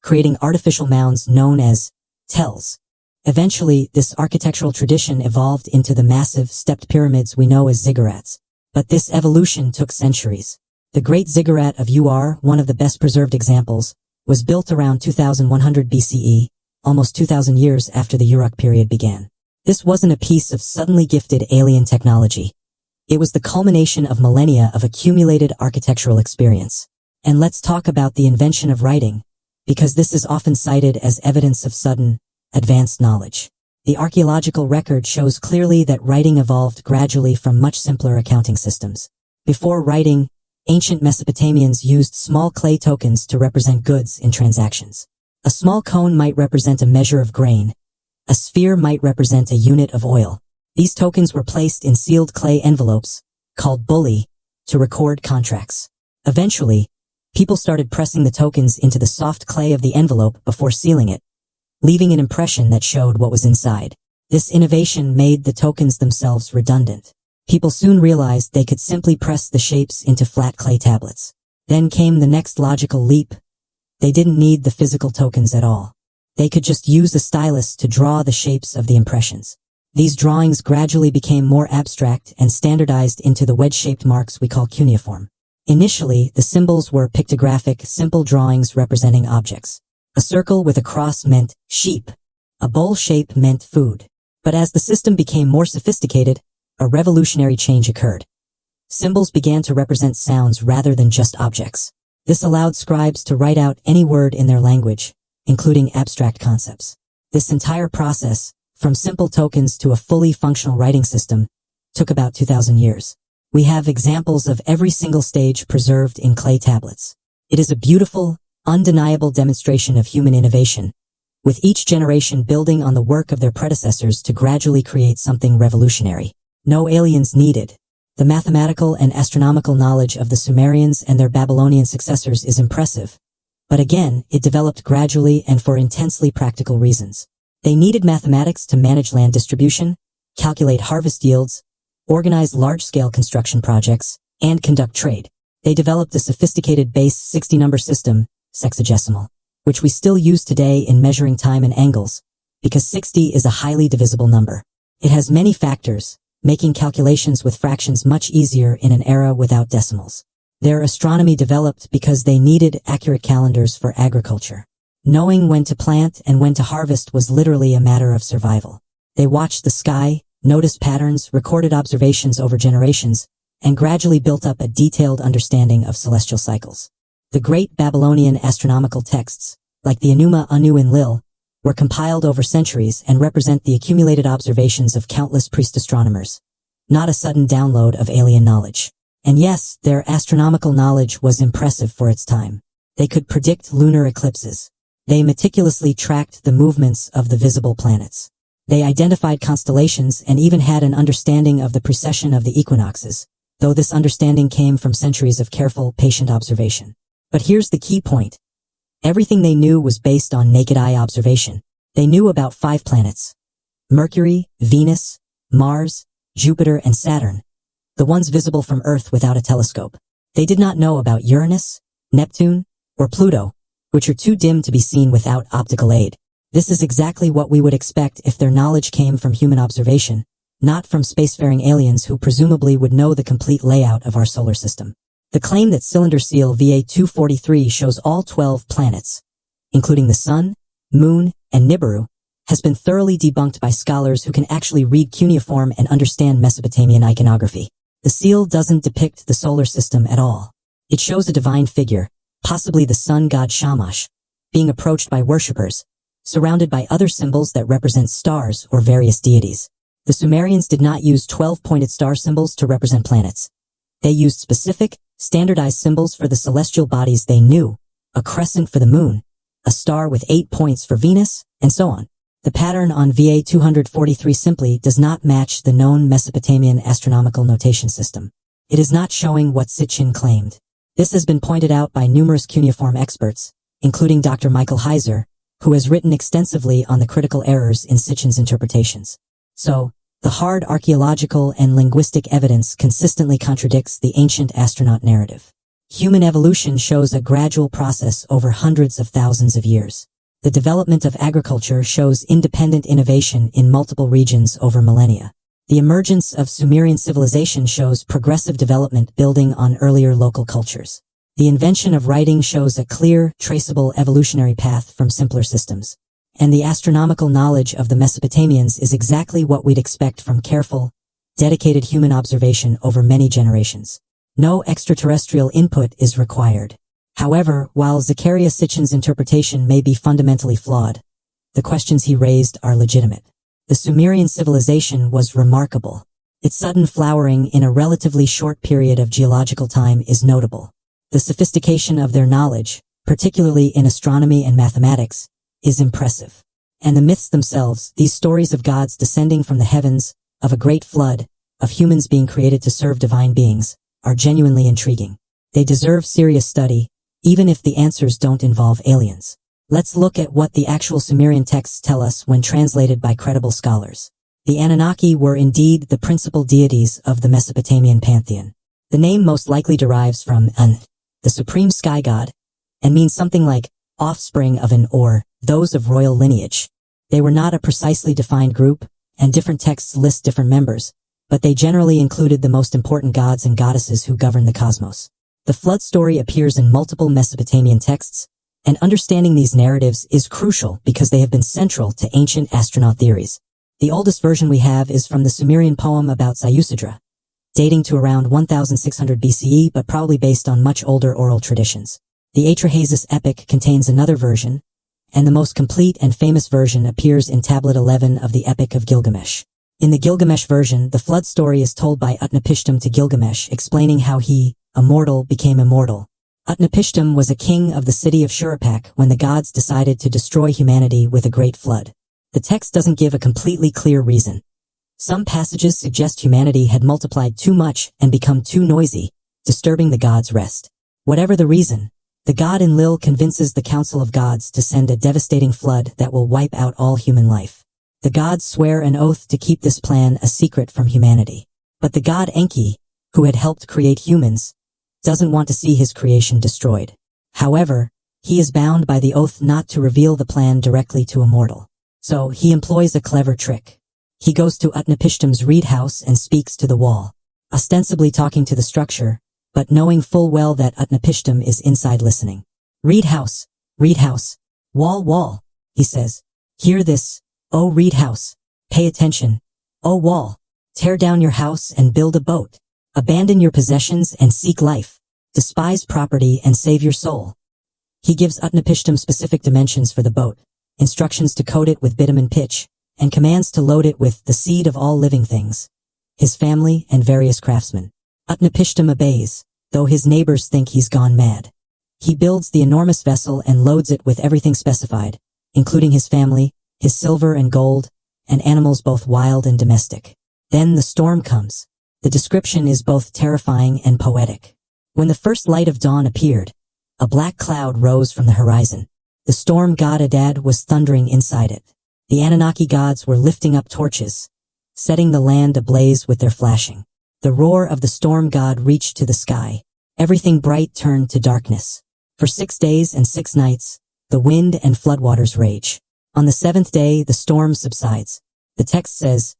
creating artificial mounds known as tells. Eventually, this architectural tradition evolved into the massive stepped pyramids we know as ziggurats. But this evolution took centuries. The Great Ziggurat of Ur, one of the best preserved examples, was built around 2100 BCE, almost 2,000 years after the Uruk period began. This wasn't a piece of suddenly gifted alien technology. It was the culmination of millennia of accumulated architectural experience. And let's talk about the invention of writing, because this is often cited as evidence of sudden, advanced knowledge. The archaeological record shows clearly that writing evolved gradually from much simpler accounting systems. Before writing, ancient Mesopotamians used small clay tokens to represent goods in transactions. A small cone might represent a measure of grain. A sphere might represent a unit of oil. These tokens were placed in sealed clay envelopes, called bulli, to record contracts. Eventually, people started pressing the tokens into the soft clay of the envelope before sealing it, leaving an impression that showed what was inside. This innovation made the tokens themselves redundant. People soon realized they could simply press the shapes into flat clay tablets. Then came the next logical leap. They didn't need the physical tokens at all. They could just use a stylus to draw the shapes of the impressions. These drawings gradually became more abstract and standardized into the wedge-shaped marks we call cuneiform. Initially, the symbols were pictographic, simple drawings representing objects. A circle with a cross meant sheep. A bowl shape meant food. But as the system became more sophisticated, a revolutionary change occurred. Symbols began to represent sounds rather than just objects. This allowed scribes to write out any word in their language, including abstract concepts. This entire process, from simple tokens to a fully functional writing system, took about 2,000 years. We have examples of every single stage preserved in clay tablets. It is a beautiful, undeniable demonstration of human innovation, with each generation building on the work of their predecessors to gradually create something revolutionary. No aliens needed. The mathematical and astronomical knowledge of the Sumerians and their Babylonian successors is impressive, but again, it developed gradually and for intensely practical reasons. They needed mathematics to manage land distribution, calculate harvest yields, organize large-scale construction projects, and conduct trade. They developed a sophisticated base 60-number system, sexagesimal, which we still use today in measuring time and angles, because 60 is a highly divisible number. It has many factors, making calculations with fractions much easier in an era without decimals. Their astronomy developed because they needed accurate calendars for agriculture. Knowing when to plant and when to harvest was literally a matter of survival. They watched the sky, noticed patterns, recorded observations over generations, and gradually built up a detailed understanding of celestial cycles. The great Babylonian astronomical texts, like the Enuma, Anu, and Lil, were compiled over centuries and represent the accumulated observations of countless priest astronomers, not a sudden download of alien knowledge. And yes, their astronomical knowledge was impressive for its time. They could predict lunar eclipses. They meticulously tracked the movements of the visible planets. They identified constellations and even had an understanding of the precession of the equinoxes, though this understanding came from centuries of careful, patient observation. But here's the key point. Everything they knew was based on naked eye observation. They knew about 5 planets: Mercury, Venus, Mars, Jupiter, and Saturn, the ones visible from Earth without a telescope. They did not know about Uranus, Neptune, or Pluto, which are too dim to be seen without optical aid. This is exactly what we would expect if their knowledge came from human observation, not from spacefaring aliens who presumably would know the complete layout of our solar system. The claim that cylinder seal VA-243 shows all 12 planets, including the Sun, Moon, and Nibiru, has been thoroughly debunked by scholars who can actually read cuneiform and understand Mesopotamian iconography. The seal doesn't depict the solar system at all. It shows a divine figure, possibly the sun god Shamash, being approached by worshippers, surrounded by other symbols that represent stars or various deities. The Sumerians did not use 12-pointed star symbols to represent planets. They used specific, standardized symbols for the celestial bodies they knew, a crescent for the moon, a star with 8 points for Venus, and so on. The pattern on VA-243 simply does not match the known Mesopotamian astronomical notation system. It is not showing what Sitchin claimed. This has been pointed out by numerous cuneiform experts, including Dr. Michael Heiser, who has written extensively on the critical errors in Sitchin's interpretations. So, the hard archaeological and linguistic evidence consistently contradicts the ancient astronaut narrative. Human evolution shows a gradual process over hundreds of thousands of years. The development of agriculture shows independent innovation in multiple regions over millennia. The emergence of Sumerian civilization shows progressive development building on earlier local cultures. The invention of writing shows a clear, traceable evolutionary path from simpler systems. And the astronomical knowledge of the Mesopotamians is exactly what we'd expect from careful, dedicated human observation over many generations. No extraterrestrial input is required. However, while Zecharia Sitchin's interpretation may be fundamentally flawed, the questions he raised are legitimate. The Sumerian civilization was remarkable. Its sudden flowering in a relatively short period of geological time is notable. The sophistication of their knowledge, particularly in astronomy and mathematics, is impressive. And the myths themselves, these stories of gods descending from the heavens, of a great flood, of humans being created to serve divine beings, are genuinely intriguing. They deserve serious study, even if the answers don't involve aliens. Let's look at what the actual Sumerian texts tell us when translated by credible scholars. The Anunnaki were indeed the principal deities of the Mesopotamian pantheon. The name most likely derives from An, the supreme sky god, and means something like offspring of an or those of royal lineage. They were not a precisely defined group, and different texts list different members, but they generally included the most important gods and goddesses who govern the cosmos. The flood story appears in multiple Mesopotamian texts, and understanding these narratives is crucial because they have been central to ancient astronaut theories. The oldest version we have is from the Sumerian poem about Ziusudra, dating to around 1600 BCE but probably based on much older oral traditions. The Atrahasis epic contains another version, and the most complete and famous version appears in Tablet 11 of the Epic of Gilgamesh. In the Gilgamesh version, the flood story is told by Utnapishtim to Gilgamesh, explaining how he, a mortal, became immortal. Utnapishtim was a king of the city of Shuruppak when the gods decided to destroy humanity with a great flood. The text doesn't give a completely clear reason. Some passages suggest humanity had multiplied too much and become too noisy, disturbing the gods' rest. Whatever the reason, the god Enlil convinces the Council of Gods to send a devastating flood that will wipe out all human life. The gods swear an oath to keep this plan a secret from humanity. But the god Enki, who had helped create humans, doesn't want to see his creation destroyed. However, he is bound by the oath not to reveal the plan directly to a mortal. So he employs a clever trick. He goes to Utnapishtim's reed house and speaks to the wall, ostensibly talking to the structure, but knowing full well that Utnapishtim is inside listening. Reed house, wall, wall, he says. Hear this, O reed house. Pay attention, O wall. Tear down your house and build a boat. Abandon your possessions and seek life. Despise property and save your soul. He gives Utnapishtim specific dimensions for the boat, instructions to coat it with bitumen pitch, and commands to load it with the seed of all living things, his family and various craftsmen. Utnapishtim obeys, though his neighbors think he's gone mad. He builds the enormous vessel and loads it with everything specified, including his family, his silver and gold, and animals both wild and domestic. Then the storm comes. The description is both terrifying and poetic. When the first light of dawn appeared, a black cloud rose from the horizon. The storm god Adad was thundering inside it. The Anunnaki gods were lifting up torches, setting the land ablaze with their flashing. The roar of the storm god reached to the sky. Everything bright turned to darkness. For 6 days and 6 nights, the wind and floodwaters rage. On the 7th day, the storm subsides. The text says,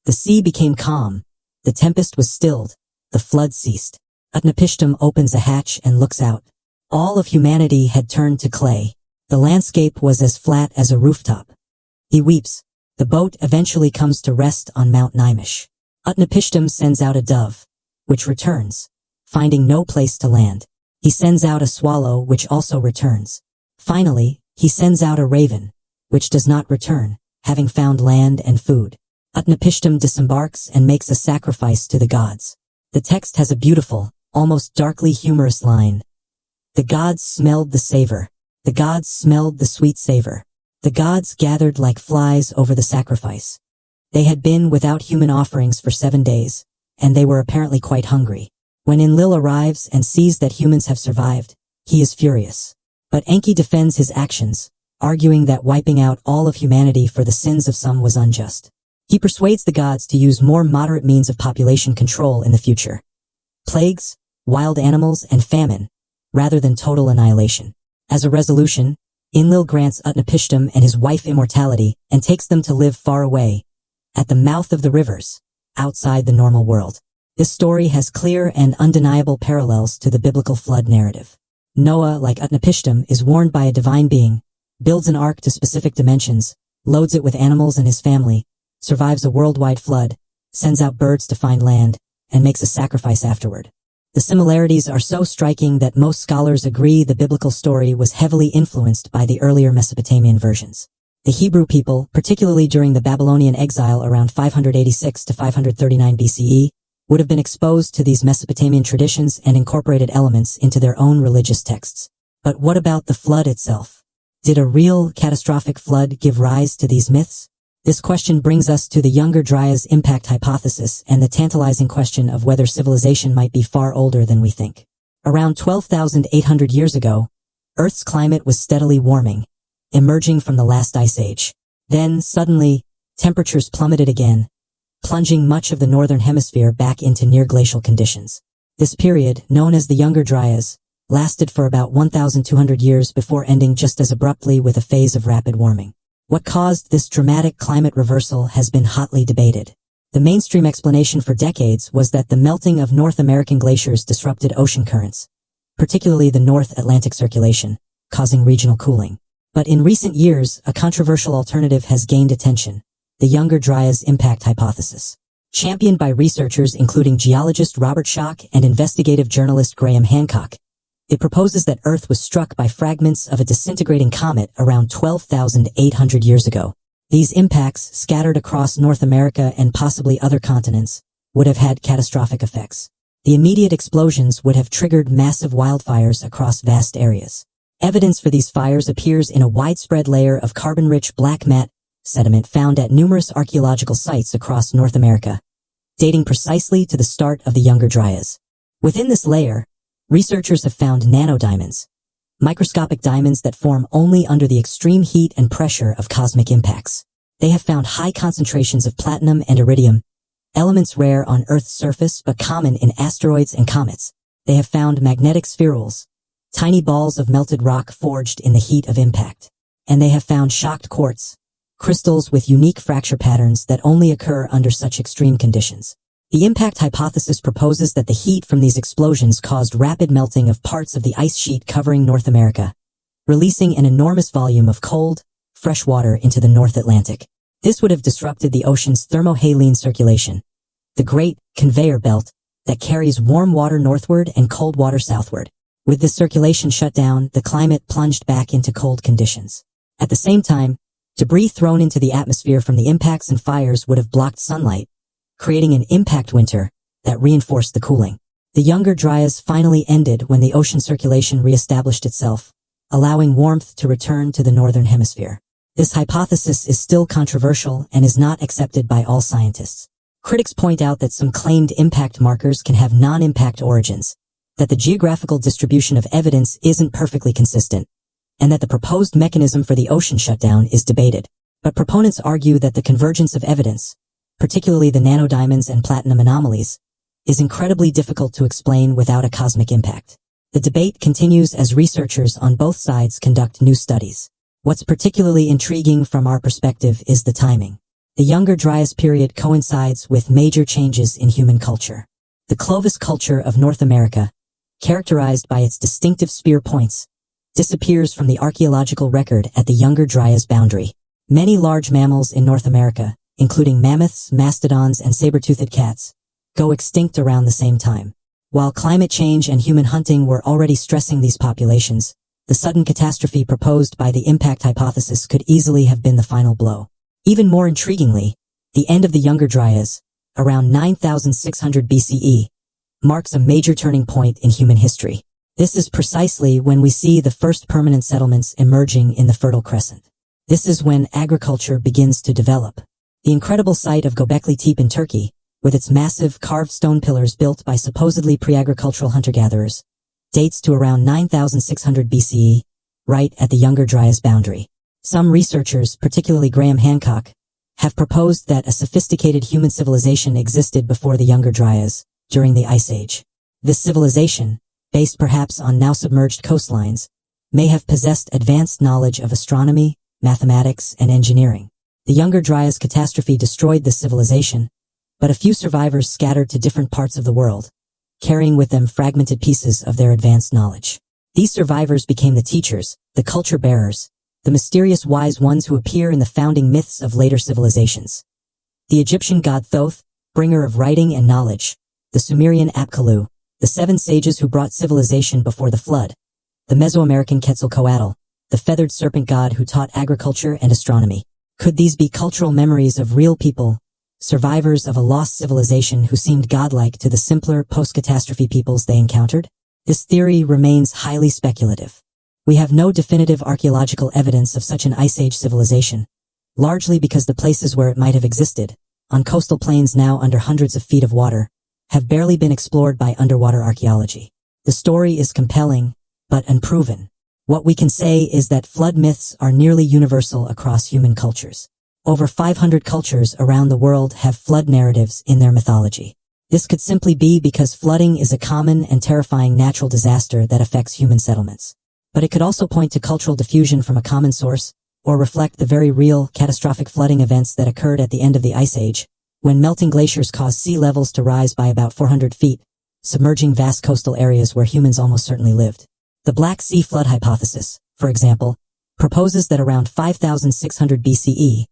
the sea became calm, the tempest was stilled, the flood ceased. Utnapishtim opens a hatch and looks out. All of humanity had turned to clay. The landscape was as flat as a rooftop. He weeps. The boat eventually comes to rest on Mount Nimish. Utnapishtim sends out a dove, which returns, finding no place to land. He sends out a swallow, which also returns. Finally, he sends out a raven, which does not return, having found land and food. Utnapishtim disembarks and makes a sacrifice to the gods. The text has a beautiful, almost darkly humorous line. The gods smelled the savor. The gods smelled the sweet savor. The gods gathered like flies over the sacrifice. They had been without human offerings for 7 days, and they were apparently quite hungry. When Enlil arrives and sees that humans have survived, he is furious. But Enki defends his actions, arguing that wiping out all of humanity for the sins of some was unjust. He persuades the gods to use more moderate means of population control in the future. Plagues, wild animals, and famine, rather than total annihilation. As a resolution, Enlil grants Utnapishtim and his wife immortality and takes them to live far away, at the mouth of the rivers, outside the normal world. This story has clear and undeniable parallels to the biblical flood narrative. Noah, like Utnapishtim, is warned by a divine being, builds an ark to specific dimensions, loads it with animals and his family, survives a worldwide flood, sends out birds to find land, and makes a sacrifice afterward. The similarities are so striking that most scholars agree the biblical story was heavily influenced by the earlier Mesopotamian versions. The Hebrew people, particularly during the Babylonian exile around 586 to 539 BCE, would have been exposed to these Mesopotamian traditions and incorporated elements into their own religious texts. But what about the flood itself? Did a real catastrophic flood give rise to these myths? This question brings us to the Younger Dryas impact hypothesis and the tantalizing question of whether civilization might be far older than we think. Around 12,800 years ago, Earth's climate was steadily warming, emerging from the last ice age. Then, suddenly, temperatures plummeted again, plunging much of the northern hemisphere back into near-glacial conditions. This period, known as the Younger Dryas, lasted for about 1,200 years before ending just as abruptly with a phase of rapid warming. What caused this dramatic climate reversal has been hotly debated. The mainstream explanation for decades was that the melting of North American glaciers disrupted ocean currents, particularly the North Atlantic circulation, causing regional cooling. But in recent years, a controversial alternative has gained attention: the Younger Dryas impact hypothesis. Championed by researchers including geologist Robert Schoch and investigative journalist Graham Hancock, it proposes that Earth was struck by fragments of a disintegrating comet around 12,800 years ago. These impacts, scattered across North America and possibly other continents, would have had catastrophic effects. The immediate explosions would have triggered massive wildfires across vast areas. Evidence for these fires appears in a widespread layer of carbon-rich black mat sediment found at numerous archaeological sites across North America, dating precisely to the start of the Younger Dryas. Within this layer, researchers have found nanodiamonds, microscopic diamonds that form only under the extreme heat and pressure of cosmic impacts. They have found high concentrations of platinum and iridium, elements rare on Earth's surface but common in asteroids and comets. They have found magnetic spherules, tiny balls of melted rock forged in the heat of impact. And they have found shocked quartz, crystals with unique fracture patterns that only occur under such extreme conditions. The impact hypothesis proposes that the heat from these explosions caused rapid melting of parts of the ice sheet covering North America, releasing an enormous volume of cold, fresh water into the North Atlantic. This would have disrupted the ocean's thermohaline circulation, the great conveyor belt that carries warm water northward and cold water southward. With this circulation shut down, the climate plunged back into cold conditions. At the same time, debris thrown into the atmosphere from the impacts and fires would have blocked sunlight, creating an impact winter that reinforced the cooling. The Younger Dryas finally ended when the ocean circulation reestablished itself, allowing warmth to return to the northern hemisphere. This hypothesis is still controversial and is not accepted by all scientists. Critics point out that some claimed impact markers can have non-impact origins, that the geographical distribution of evidence isn't perfectly consistent, and that the proposed mechanism for the ocean shutdown is debated. But proponents argue that the convergence of evidence, particularly the nanodiamonds and platinum anomalies, is incredibly difficult to explain without a cosmic impact. The debate continues as researchers on both sides conduct new studies. What's particularly intriguing from our perspective is the timing. The Younger Dryas period coincides with major changes in human culture. The Clovis culture of North America, characterized by its distinctive spear points, disappears from the archaeological record at the Younger Dryas boundary. Many large mammals in North America, including mammoths, mastodons, and saber-toothed cats, go extinct around the same time. While climate change and human hunting were already stressing these populations, the sudden catastrophe proposed by the impact hypothesis could easily have been the final blow. Even more intriguingly, the end of the Younger Dryas, around 9,600 BCE, marks a major turning point in human history. This is precisely when we see the first permanent settlements emerging in the Fertile Crescent. This is when agriculture begins to develop. The incredible site of Göbekli Tepe in Turkey, with its massive carved stone pillars built by supposedly pre-agricultural hunter-gatherers, dates to around 9,600 BCE, right at the Younger Dryas boundary. Some researchers, particularly Graham Hancock, have proposed that a sophisticated human civilization existed before the Younger Dryas, during the Ice Age. This civilization, based perhaps on now-submerged coastlines, may have possessed advanced knowledge of astronomy, mathematics, and engineering. The Younger Dryas catastrophe destroyed this civilization, but a few survivors scattered to different parts of the world, carrying with them fragmented pieces of their advanced knowledge. These survivors became the teachers, the culture bearers, the mysterious wise ones who appear in the founding myths of later civilizations. The Egyptian god Thoth, bringer of writing and knowledge, the Sumerian Apkallu, the 7 sages who brought civilization before the flood, the Mesoamerican Quetzalcoatl, the feathered serpent god who taught agriculture and astronomy. Could these be cultural memories of real people, survivors of a lost civilization who seemed godlike to the simpler post-catastrophe peoples they encountered? This theory remains highly speculative. We have no definitive archaeological evidence of such an Ice Age civilization, largely because the places where it might have existed, on coastal plains now under hundreds of feet of water, have barely been explored by underwater archaeology. The story is compelling, but unproven. What we can say is that flood myths are nearly universal across human cultures. Over 500 cultures around the world have flood narratives in their mythology. This could simply be because flooding is a common and terrifying natural disaster that affects human settlements. But it could also point to cultural diffusion from a common source, or reflect the very real, catastrophic flooding events that occurred at the end of the Ice Age, when melting glaciers caused sea levels to rise by about 400 feet, submerging vast coastal areas where humans almost certainly lived. The Black Sea flood hypothesis, for example, proposes that around 5,600 BCE,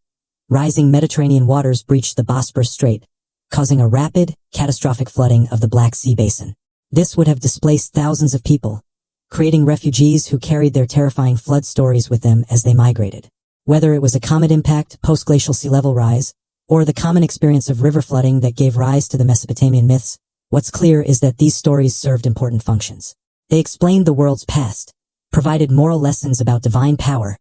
rising Mediterranean waters breached the Bosporus Strait, causing a rapid, catastrophic flooding of the Black Sea basin. This would have displaced thousands of people, creating refugees who carried their terrifying flood stories with them as they migrated. Whether it was a comet impact, post-glacial sea level rise, or the common experience of river flooding that gave rise to the Mesopotamian myths, what's clear is that these stories served important functions. They explained the world's past, provided moral lessons about divine power,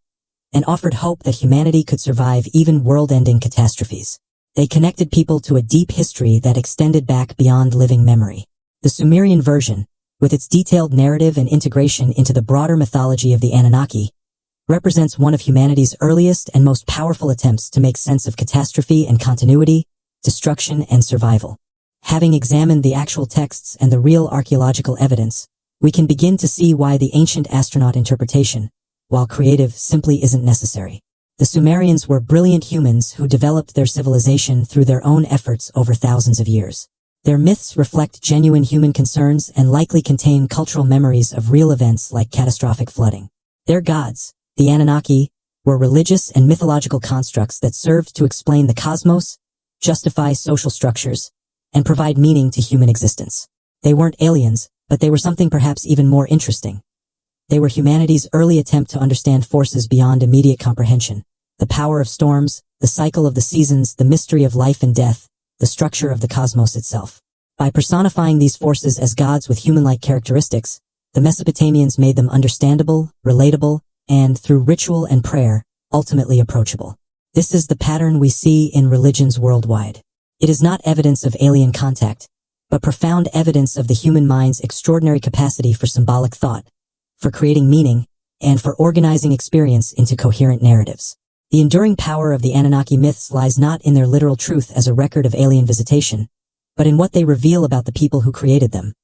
and offered hope that humanity could survive even world-ending catastrophes. They connected people to a deep history that extended back beyond living memory. The Sumerian version, with its detailed narrative and integration into the broader mythology of the Anunnaki, represents one of humanity's earliest and most powerful attempts to make sense of catastrophe and continuity, destruction and survival. Having examined the actual texts and the real archaeological evidence, we can begin to see why the ancient astronaut interpretation, while creative, simply isn't necessary. The Sumerians were brilliant humans who developed their civilization through their own efforts over thousands of years. Their myths reflect genuine human concerns and likely contain cultural memories of real events like catastrophic flooding. Their gods, the Anunnaki, were religious and mythological constructs that served to explain the cosmos, justify social structures, and provide meaning to human existence. They weren't aliens, but they were something perhaps even more interesting. They were humanity's early attempt to understand forces beyond immediate comprehension: the power of storms, the cycle of the seasons, the mystery of life and death, the structure of the cosmos itself. By personifying these forces as gods with human-like characteristics, the Mesopotamians made them understandable, relatable, and, through ritual and prayer, ultimately approachable. This is the pattern we see in religions worldwide. It is not evidence of alien contact, but profound evidence of the human mind's extraordinary capacity for symbolic thought, for creating meaning, and for organizing experience into coherent narratives. The enduring power of the Anunnaki myths lies not in their literal truth as a record of alien visitation, but in what they reveal about the people who created them.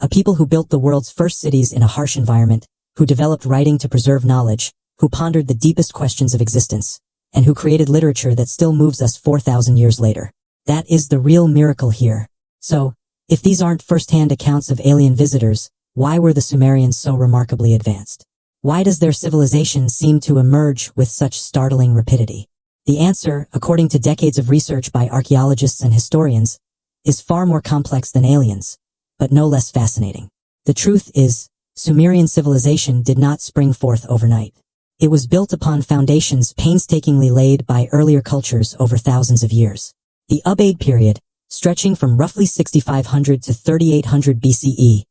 A people who built the world's first cities in a harsh environment, who developed writing to preserve knowledge, who pondered the deepest questions of existence, and who created literature that still moves us 4,000 years later. That is the real miracle here. So, if these aren't first-hand accounts of alien visitors, why were the Sumerians so remarkably advanced? Why does their civilization seem to emerge with such startling rapidity? The answer, according to decades of research by archaeologists and historians, is far more complex than aliens, but no less fascinating. The truth is, Sumerian civilization did not spring forth overnight. It was built upon foundations painstakingly laid by earlier cultures over thousands of years. The Ubaid period, stretching from roughly 6500 to 3800 BCE,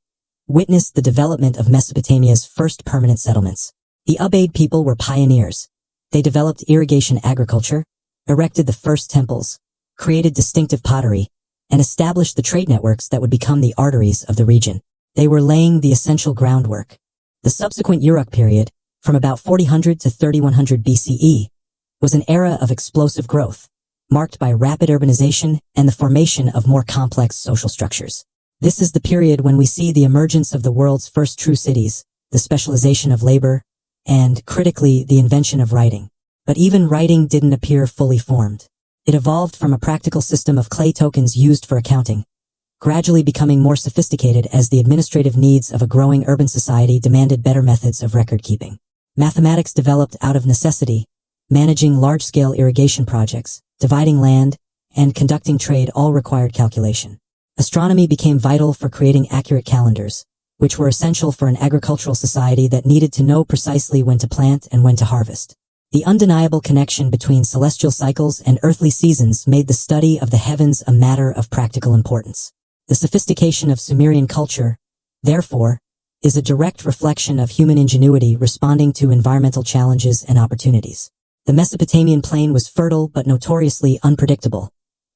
witnessed the development of Mesopotamia's first permanent settlements. The Ubaid people were pioneers. They developed irrigation agriculture, erected the first temples, created distinctive pottery, and established the trade networks that would become the arteries of the region. They were laying the essential groundwork. The subsequent Uruk period, from about 4000 to 3100 BCE, was an era of explosive growth, marked by rapid urbanization and the formation of more complex social structures. This is the period when we see the emergence of the world's first true cities, the specialization of labor, and, critically, the invention of writing. But even writing didn't appear fully formed. It evolved from a practical system of clay tokens used for accounting, gradually becoming more sophisticated as the administrative needs of a growing urban society demanded better methods of record-keeping. Mathematics developed out of necessity, managing large-scale irrigation projects, dividing land, and conducting trade all required calculation. Astronomy became vital for creating accurate calendars, which were essential for an agricultural society that needed to know precisely when to plant and when to harvest. The undeniable connection between celestial cycles and earthly seasons made the study of the heavens a matter of practical importance. The sophistication of Sumerian culture, therefore, is a direct reflection of human ingenuity responding to environmental challenges and opportunities. The Mesopotamian plain was fertile but notoriously unpredictable,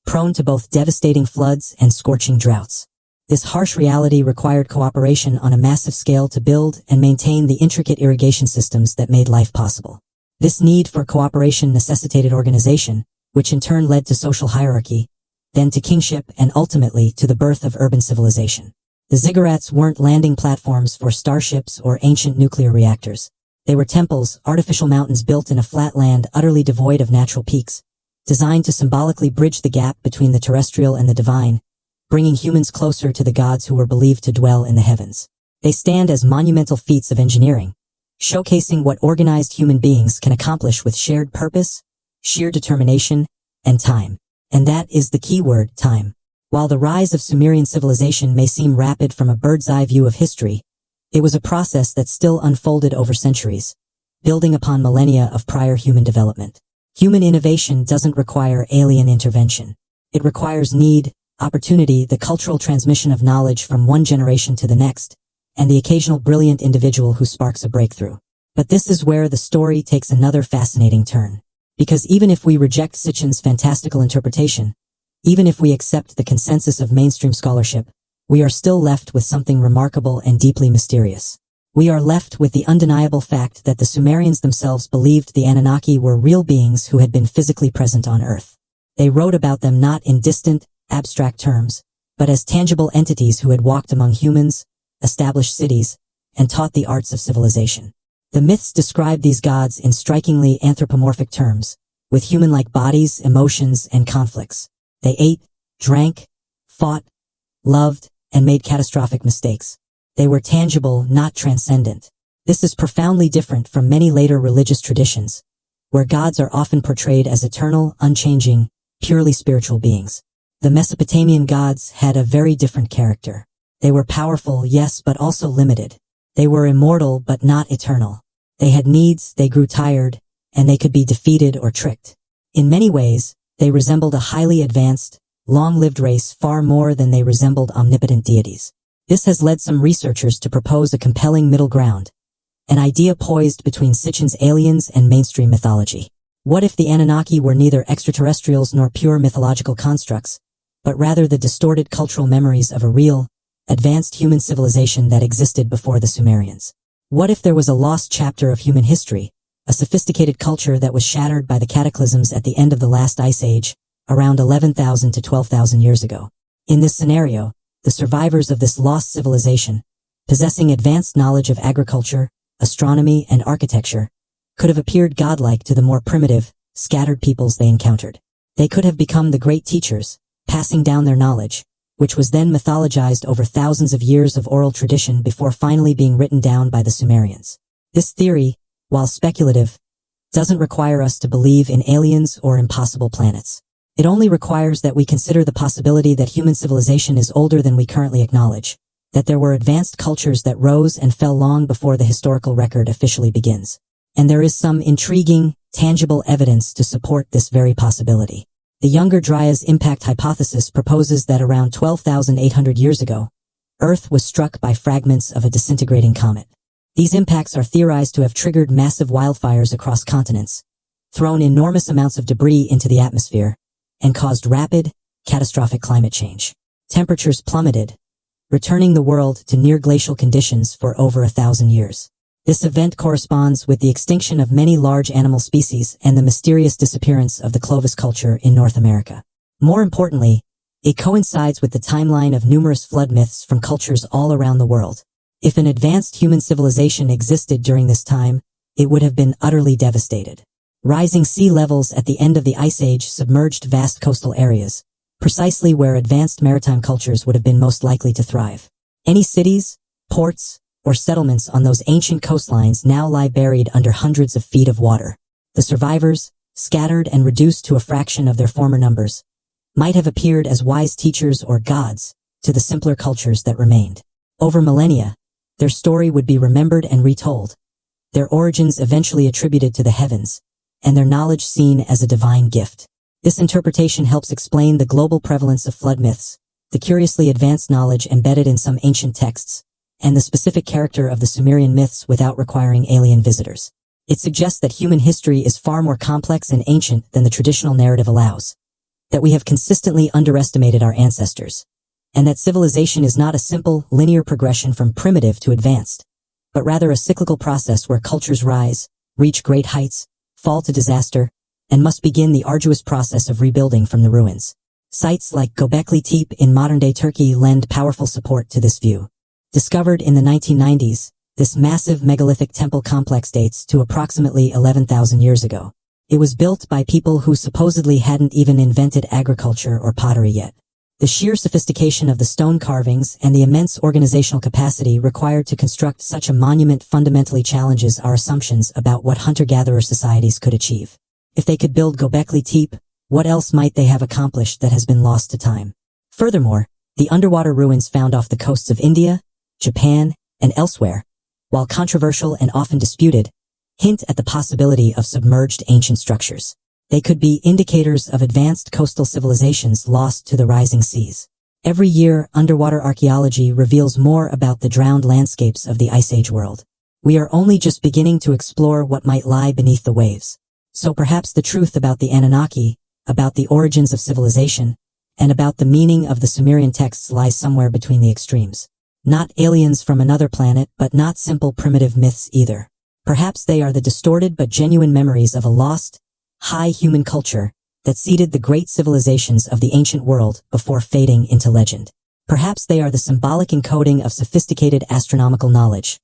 prone to both devastating floods and scorching droughts. This harsh reality required cooperation on a massive scale to build and maintain the intricate irrigation systems that made life possible. This need for cooperation necessitated organization, which in turn led to social hierarchy, then to kingship and ultimately to the birth of urban civilization. The ziggurats weren't landing platforms for starships or ancient nuclear reactors. They were temples, artificial mountains built in a flat land utterly devoid of natural peaks, designed to symbolically bridge the gap between the terrestrial and the divine, bringing humans closer to the gods who were believed to dwell in the heavens. They stand as monumental feats of engineering, showcasing what organized human beings can accomplish with shared purpose, sheer determination, and time. And that is the key word, time. While the rise of Sumerian civilization may seem rapid from a bird's-eye view of history, it was a process that still unfolded over centuries, building upon millennia of prior human development. Human innovation doesn't require alien intervention. It requires need, opportunity, the cultural transmission of knowledge from one generation to the next, and the occasional brilliant individual who sparks a breakthrough. But this is where the story takes another fascinating turn. Because even if we reject Sitchin's fantastical interpretation, even if we accept the consensus of mainstream scholarship, we are still left with something remarkable and deeply mysterious. We are left with the undeniable fact that the Sumerians themselves believed the Anunnaki were real beings who had been physically present on Earth. They wrote about them not in distant, abstract terms, but as tangible entities who had walked among humans, established cities, and taught the arts of civilization. The myths describe these gods in strikingly anthropomorphic terms, with human-like bodies, emotions, and conflicts. They ate, drank, fought, loved, and made catastrophic mistakes. They were tangible, not transcendent. This is profoundly different from many later religious traditions, where gods are often portrayed as eternal, unchanging, purely spiritual beings. The Mesopotamian gods had a very different character. They were powerful, yes, but also limited. They were immortal, but not eternal. They had needs, they grew tired, and they could be defeated or tricked. In many ways, they resembled a highly advanced, long-lived race far more than they resembled omnipotent deities. This has led some researchers to propose a compelling middle ground, an idea poised between Sitchin's aliens and mainstream mythology. What if the Anunnaki were neither extraterrestrials nor pure mythological constructs, but rather the distorted cultural memories of a real, advanced human civilization that existed before the Sumerians? What if there was a lost chapter of human history, a sophisticated culture that was shattered by the cataclysms at the end of the last ice age, around 11,000 to 12,000 years ago? In this scenario, the survivors of this lost civilization, possessing advanced knowledge of agriculture, astronomy, and architecture, could have appeared godlike to the more primitive, scattered peoples they encountered. They could have become the great teachers, passing down their knowledge, which was then mythologized over thousands of years of oral tradition before finally being written down by the Sumerians. This theory, while speculative, doesn't require us to believe in aliens or impossible planets. It only requires that we consider the possibility that human civilization is older than we currently acknowledge, that there were advanced cultures that rose and fell long before the historical record officially begins. And there is some intriguing, tangible evidence to support this very possibility. The Younger Dryas impact hypothesis proposes that around 12,800 years ago, Earth was struck by fragments of a disintegrating comet. These impacts are theorized to have triggered massive wildfires across continents, thrown enormous amounts of debris into the atmosphere, and caused rapid, catastrophic climate change. Temperatures plummeted, returning the world to near-glacial conditions for over 1,000 years. This event corresponds with the extinction of many large animal species and the mysterious disappearance of the Clovis culture in North America. More importantly, it coincides with the timeline of numerous flood myths from cultures all around the world. If an advanced human civilization existed during this time, it would have been utterly devastated. Rising sea levels at the end of the Ice Age submerged vast coastal areas, precisely where advanced maritime cultures would have been most likely to thrive. Any cities, ports, or settlements on those ancient coastlines now lie buried under hundreds of feet of water. The survivors, scattered and reduced to a fraction of their former numbers, might have appeared as wise teachers or gods, to the simpler cultures that remained. Over millennia, their story would be remembered and retold, their origins eventually attributed to the heavens, and their knowledge seen as a divine gift. This interpretation helps explain the global prevalence of flood myths, the curiously advanced knowledge embedded in some ancient texts, and the specific character of the Sumerian myths without requiring alien visitors. It suggests that human history is far more complex and ancient than the traditional narrative allows, that we have consistently underestimated our ancestors, and that civilization is not a simple, linear progression from primitive to advanced, but rather a cyclical process where cultures rise, reach great heights, fall to disaster, and must begin the arduous process of rebuilding from the ruins. Sites like Göbekli Tepe in modern-day Turkey lend powerful support to this view. Discovered in the 1990s, this massive megalithic temple complex dates to approximately 11,000 years ago. It was built by people who supposedly hadn't even invented agriculture or pottery yet. The sheer sophistication of the stone carvings and the immense organizational capacity required to construct such a monument fundamentally challenges our assumptions about what hunter-gatherer societies could achieve. If they could build Göbekli Tepe, what else might they have accomplished that has been lost to time? Furthermore, the underwater ruins found off the coasts of India, Japan, and elsewhere, while controversial and often disputed, hint at the possibility of submerged ancient structures. They could be indicators of advanced coastal civilizations lost to the rising seas. Every year, underwater archaeology reveals more about the drowned landscapes of the Ice Age world. We are only just beginning to explore what might lie beneath the waves. So perhaps the truth about the Anunnaki, about the origins of civilization, and about the meaning of the Sumerian texts lies somewhere between the extremes. Not aliens from another planet, but not simple primitive myths either. Perhaps they are the distorted but genuine memories of a lost, high human culture that seeded the great civilizations of the ancient world before fading into legend. Perhaps they are the symbolic encoding of sophisticated astronomical knowledge,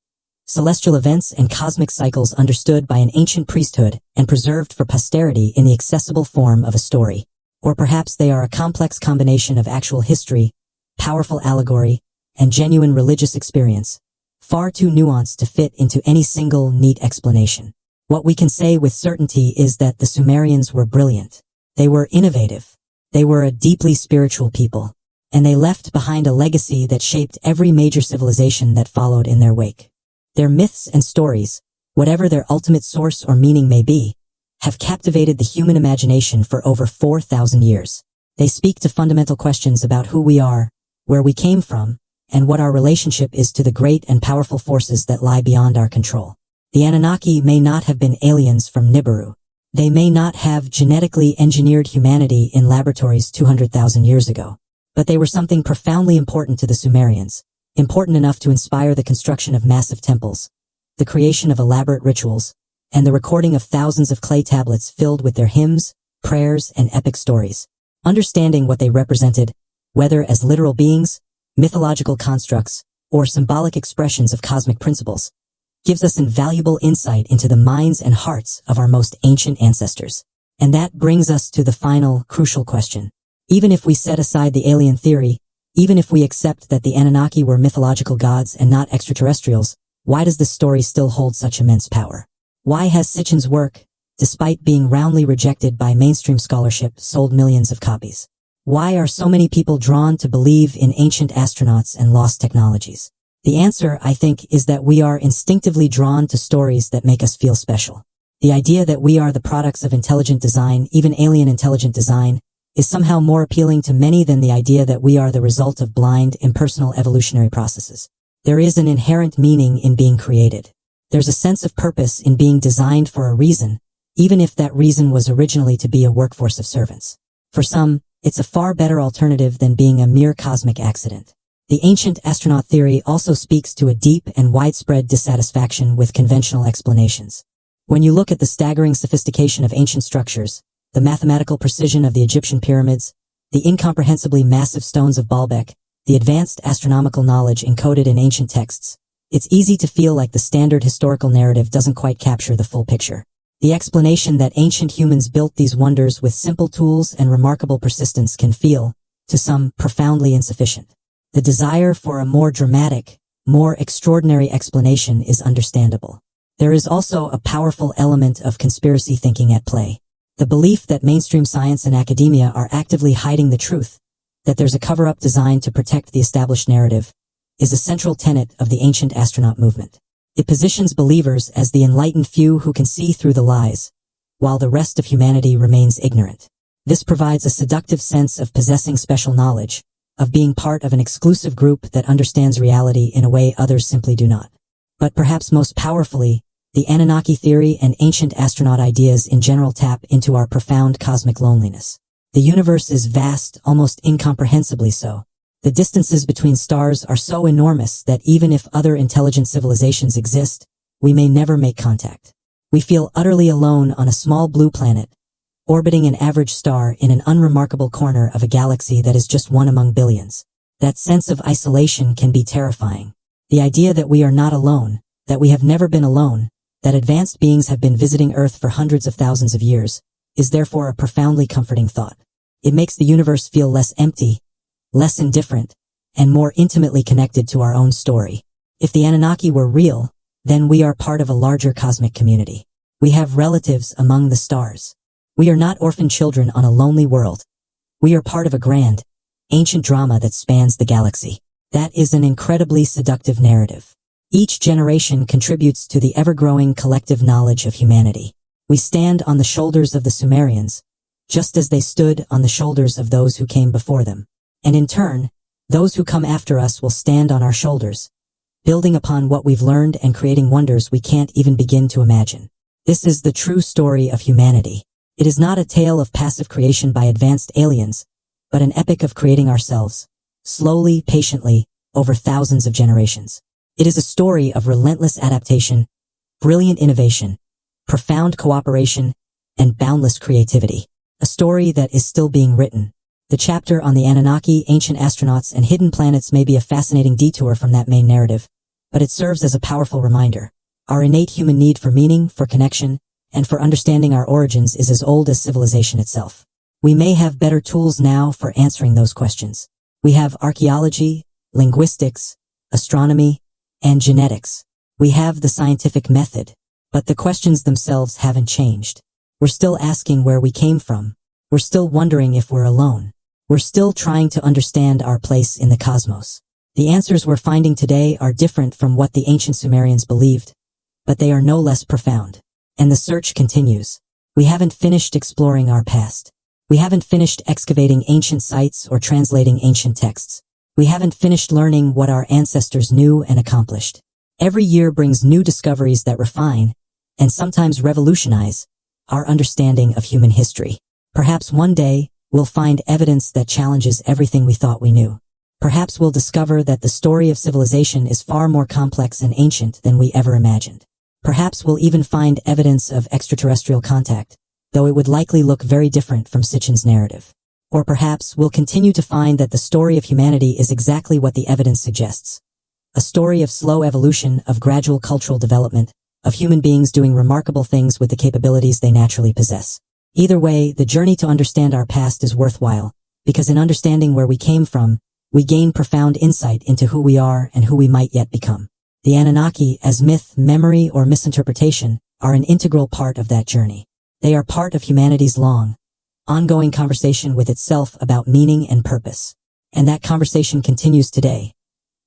celestial events and cosmic cycles understood by an ancient priesthood and preserved for posterity in the accessible form of a story. Or perhaps they are a complex combination of actual history, powerful allegory, and genuine religious experience, far too nuanced to fit into any single neat explanation. What we can say with certainty is that the Sumerians were brilliant. They were innovative. They were a deeply spiritual people, and they left behind a legacy that shaped every major civilization that followed in their wake. Their myths and stories, whatever their ultimate source or meaning may be, have captivated the human imagination for over 4,000 years. They speak to fundamental questions about who we are, where we came from, and what our relationship is to the great and powerful forces that lie beyond our control. The Anunnaki may not have been aliens from Nibiru. They may not have genetically engineered humanity in laboratories 200,000 years ago. But they were something profoundly important to the Sumerians, important enough to inspire the construction of massive temples, the creation of elaborate rituals, and the recording of thousands of clay tablets filled with their hymns, prayers, and epic stories. Understanding what they represented, whether as literal beings, mythological constructs, or symbolic expressions of cosmic principles, gives us invaluable insight into the minds and hearts of our most ancient ancestors. And that brings us to the final, crucial question. Even if we set aside the alien theory, even if we accept that the Anunnaki were mythological gods and not extraterrestrials, why does this story still hold such immense power? Why has Sitchin's work, despite being roundly rejected by mainstream scholarship, sold millions of copies? Why are so many people drawn to believe in ancient astronauts and lost technologies? The answer, I think, is that we are instinctively drawn to stories that make us feel special. The idea that we are the products of intelligent design, even alien intelligent design, is somehow more appealing to many than the idea that we are the result of blind, impersonal evolutionary processes. There is an inherent meaning in being created. There's a sense of purpose in being designed for a reason, even if that reason was originally to be a workforce of servants. For some, it's a far better alternative than being a mere cosmic accident. The ancient astronaut theory also speaks to a deep and widespread dissatisfaction with conventional explanations. When you look at the staggering sophistication of ancient structures, the mathematical precision of the Egyptian pyramids, the incomprehensibly massive stones of Baalbek, the advanced astronomical knowledge encoded in ancient texts, it's easy to feel like the standard historical narrative doesn't quite capture the full picture. The explanation that ancient humans built these wonders with simple tools and remarkable persistence can feel, to some, profoundly insufficient. The desire for a more dramatic, more extraordinary explanation is understandable. There is also a powerful element of conspiracy thinking at play. The belief that mainstream science and academia are actively hiding the truth, that there's a cover-up designed to protect the established narrative, is a central tenet of the ancient astronaut movement. It positions believers as the enlightened few who can see through the lies, while the rest of humanity remains ignorant. This provides a seductive sense of possessing special knowledge, of being part of an exclusive group that understands reality in a way others simply do not. But perhaps most powerfully, the Anunnaki theory and ancient astronaut ideas in general tap into our profound cosmic loneliness. The universe is vast, almost incomprehensibly so. The distances between stars are so enormous that even if other intelligent civilizations exist, we may never make contact. We feel utterly alone on a small blue planet, orbiting an average star in an unremarkable corner of a galaxy that is just one among billions. That sense of isolation can be terrifying. The idea that we are not alone, that we have never been alone, that advanced beings have been visiting Earth for hundreds of thousands of years, is therefore a profoundly comforting thought. It makes the universe feel less empty, less indifferent, and more intimately connected to our own story. If the Anunnaki were real, then we are part of a larger cosmic community. We have relatives among the stars. We are not orphan children on a lonely world. We are part of a grand, ancient drama that spans the galaxy. That is an incredibly seductive narrative. Each generation contributes to the ever-growing collective knowledge of humanity. We stand on the shoulders of the Sumerians, just as they stood on the shoulders of those who came before them. And in turn, those who come after us will stand on our shoulders, building upon what we've learned and creating wonders we can't even begin to imagine. This is the true story of humanity. It is not a tale of passive creation by advanced aliens, but an epic of creating ourselves, slowly, patiently, over thousands of generations. It is a story of relentless adaptation, brilliant innovation, profound cooperation, and boundless creativity. A story that is still being written. The chapter on the Anunnaki, ancient astronauts, and hidden planets may be a fascinating detour from that main narrative, but it serves as a powerful reminder. Our innate human need for meaning, for connection, and for understanding our origins is as old as civilization itself. We may have better tools now for answering those questions. We have archaeology, linguistics, astronomy, and genetics. We have the scientific method, but the questions themselves haven't changed. We're still asking where we came from. We're still wondering if we're alone. We're still trying to understand our place in the cosmos. The answers we're finding today are different from what the ancient Sumerians believed, but they are no less profound. And the search continues. We haven't finished exploring our past. We haven't finished excavating ancient sites or translating ancient texts. We haven't finished learning what our ancestors knew and accomplished. Every year brings new discoveries that refine, and sometimes revolutionize, our understanding of human history. Perhaps one day, we'll find evidence that challenges everything we thought we knew. Perhaps we'll discover that the story of civilization is far more complex and ancient than we ever imagined. Perhaps we'll even find evidence of extraterrestrial contact, though it would likely look very different from Sitchin's narrative. Or perhaps we'll continue to find that the story of humanity is exactly what the evidence suggests. A story of slow evolution, of gradual cultural development, of human beings doing remarkable things with the capabilities they naturally possess. Either way, the journey to understand our past is worthwhile, because in understanding where we came from, we gain profound insight into who we are and who we might yet become. The Anunnaki, as myth, memory, or misinterpretation, are an integral part of that journey. They are part of humanity's long, ongoing conversation with itself about meaning and purpose. And that conversation continues today.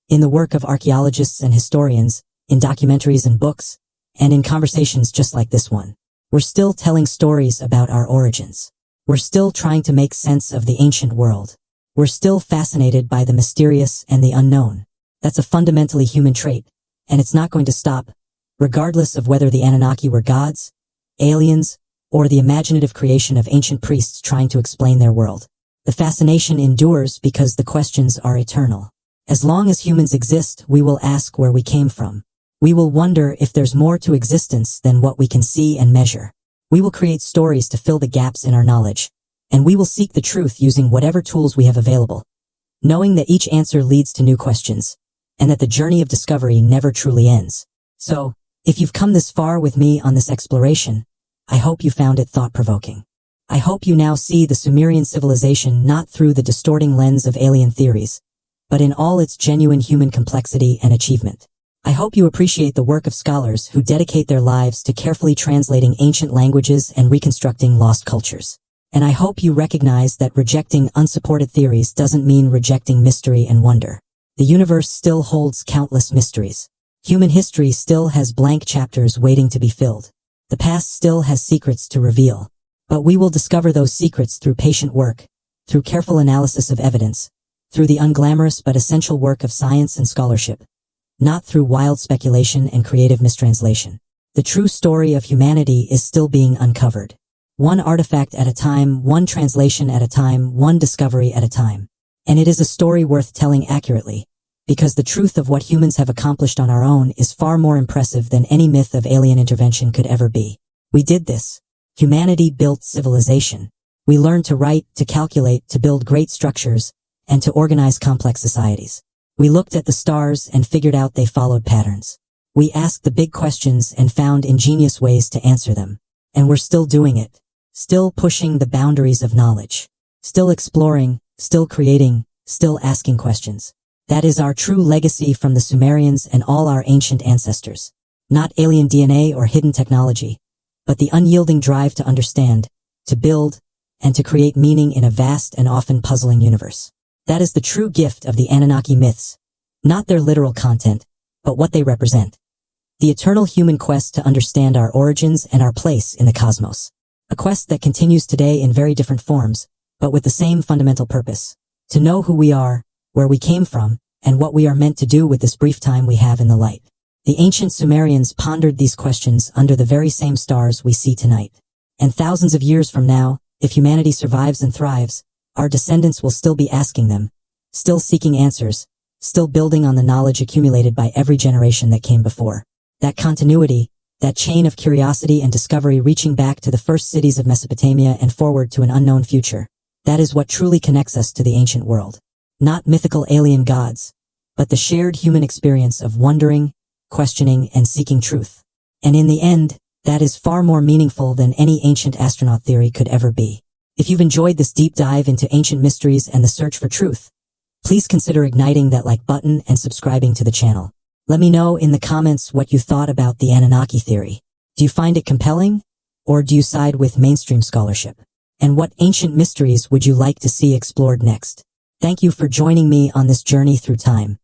In the work of archaeologists and historians, in documentaries and books, and in conversations just like this one. We're still telling stories about our origins. We're still trying to make sense of the ancient world. We're still fascinated by the mysterious and the unknown. That's a fundamentally human trait, and it's not going to stop, regardless of whether the Anunnaki were gods, aliens, or the imaginative creation of ancient priests trying to explain their world. The fascination endures because the questions are eternal. As long as humans exist, we will ask where we came from. We will wonder if there's more to existence than what we can see and measure. We will create stories to fill the gaps in our knowledge, and we will seek the truth using whatever tools we have available, knowing that each answer leads to new questions, and that the journey of discovery never truly ends. So, if you've come this far with me on this exploration, I hope you found it thought-provoking. I hope you now see the Sumerian civilization not through the distorting lens of alien theories, but in all its genuine human complexity and achievement. I hope you appreciate the work of scholars who dedicate their lives to carefully translating ancient languages and reconstructing lost cultures. And I hope you recognize that rejecting unsupported theories doesn't mean rejecting mystery and wonder. The universe still holds countless mysteries. Human history still has blank chapters waiting to be filled. The past still has secrets to reveal. But we will discover those secrets through patient work, through careful analysis of evidence, through the unglamorous but essential work of science and scholarship, not through wild speculation and creative mistranslation. The true story of humanity is still being uncovered. One artifact at a time, one translation at a time, one discovery at a time. And it is a story worth telling accurately, because the truth of what humans have accomplished on our own is far more impressive than any myth of alien intervention could ever be. We did this. Humanity built civilization. We learned to write, to calculate, to build great structures, and to organize complex societies. We looked at the stars and figured out they followed patterns. We asked the big questions and found ingenious ways to answer them. And we're still doing it. Still pushing the boundaries of knowledge. Still exploring, still creating, still asking questions. That is our true legacy from the Sumerians and all our ancient ancestors. Not alien DNA or hidden technology, but the unyielding drive to understand, to build, and to create meaning in a vast and often puzzling universe. That is the true gift of the Anunnaki myths, not their literal content, but what they represent. The eternal human quest to understand our origins and our place in the cosmos. A quest that continues today in very different forms, but with the same fundamental purpose. To know who we are, where we came from, and what we are meant to do with this brief time we have in the light. The ancient Sumerians pondered these questions under the very same stars we see tonight. And thousands of years from now, if humanity survives and thrives, our descendants will still be asking them, still seeking answers, still building on the knowledge accumulated by every generation that came before. That continuity, that chain of curiosity and discovery reaching back to the first cities of Mesopotamia and forward to an unknown future, that is what truly connects us to the ancient world. Not mythical alien gods, but the shared human experience of wondering, questioning, and seeking truth. And in the end, that is far more meaningful than any ancient astronaut theory could ever be. If you've enjoyed this deep dive into ancient mysteries and the search for truth, please consider igniting that like button and subscribing to the channel. Let me know in the comments what you thought about the Anunnaki theory. Do you find it compelling? Or do you side with mainstream scholarship? And what ancient mysteries would you like to see explored next? Thank you for joining me on this journey through time.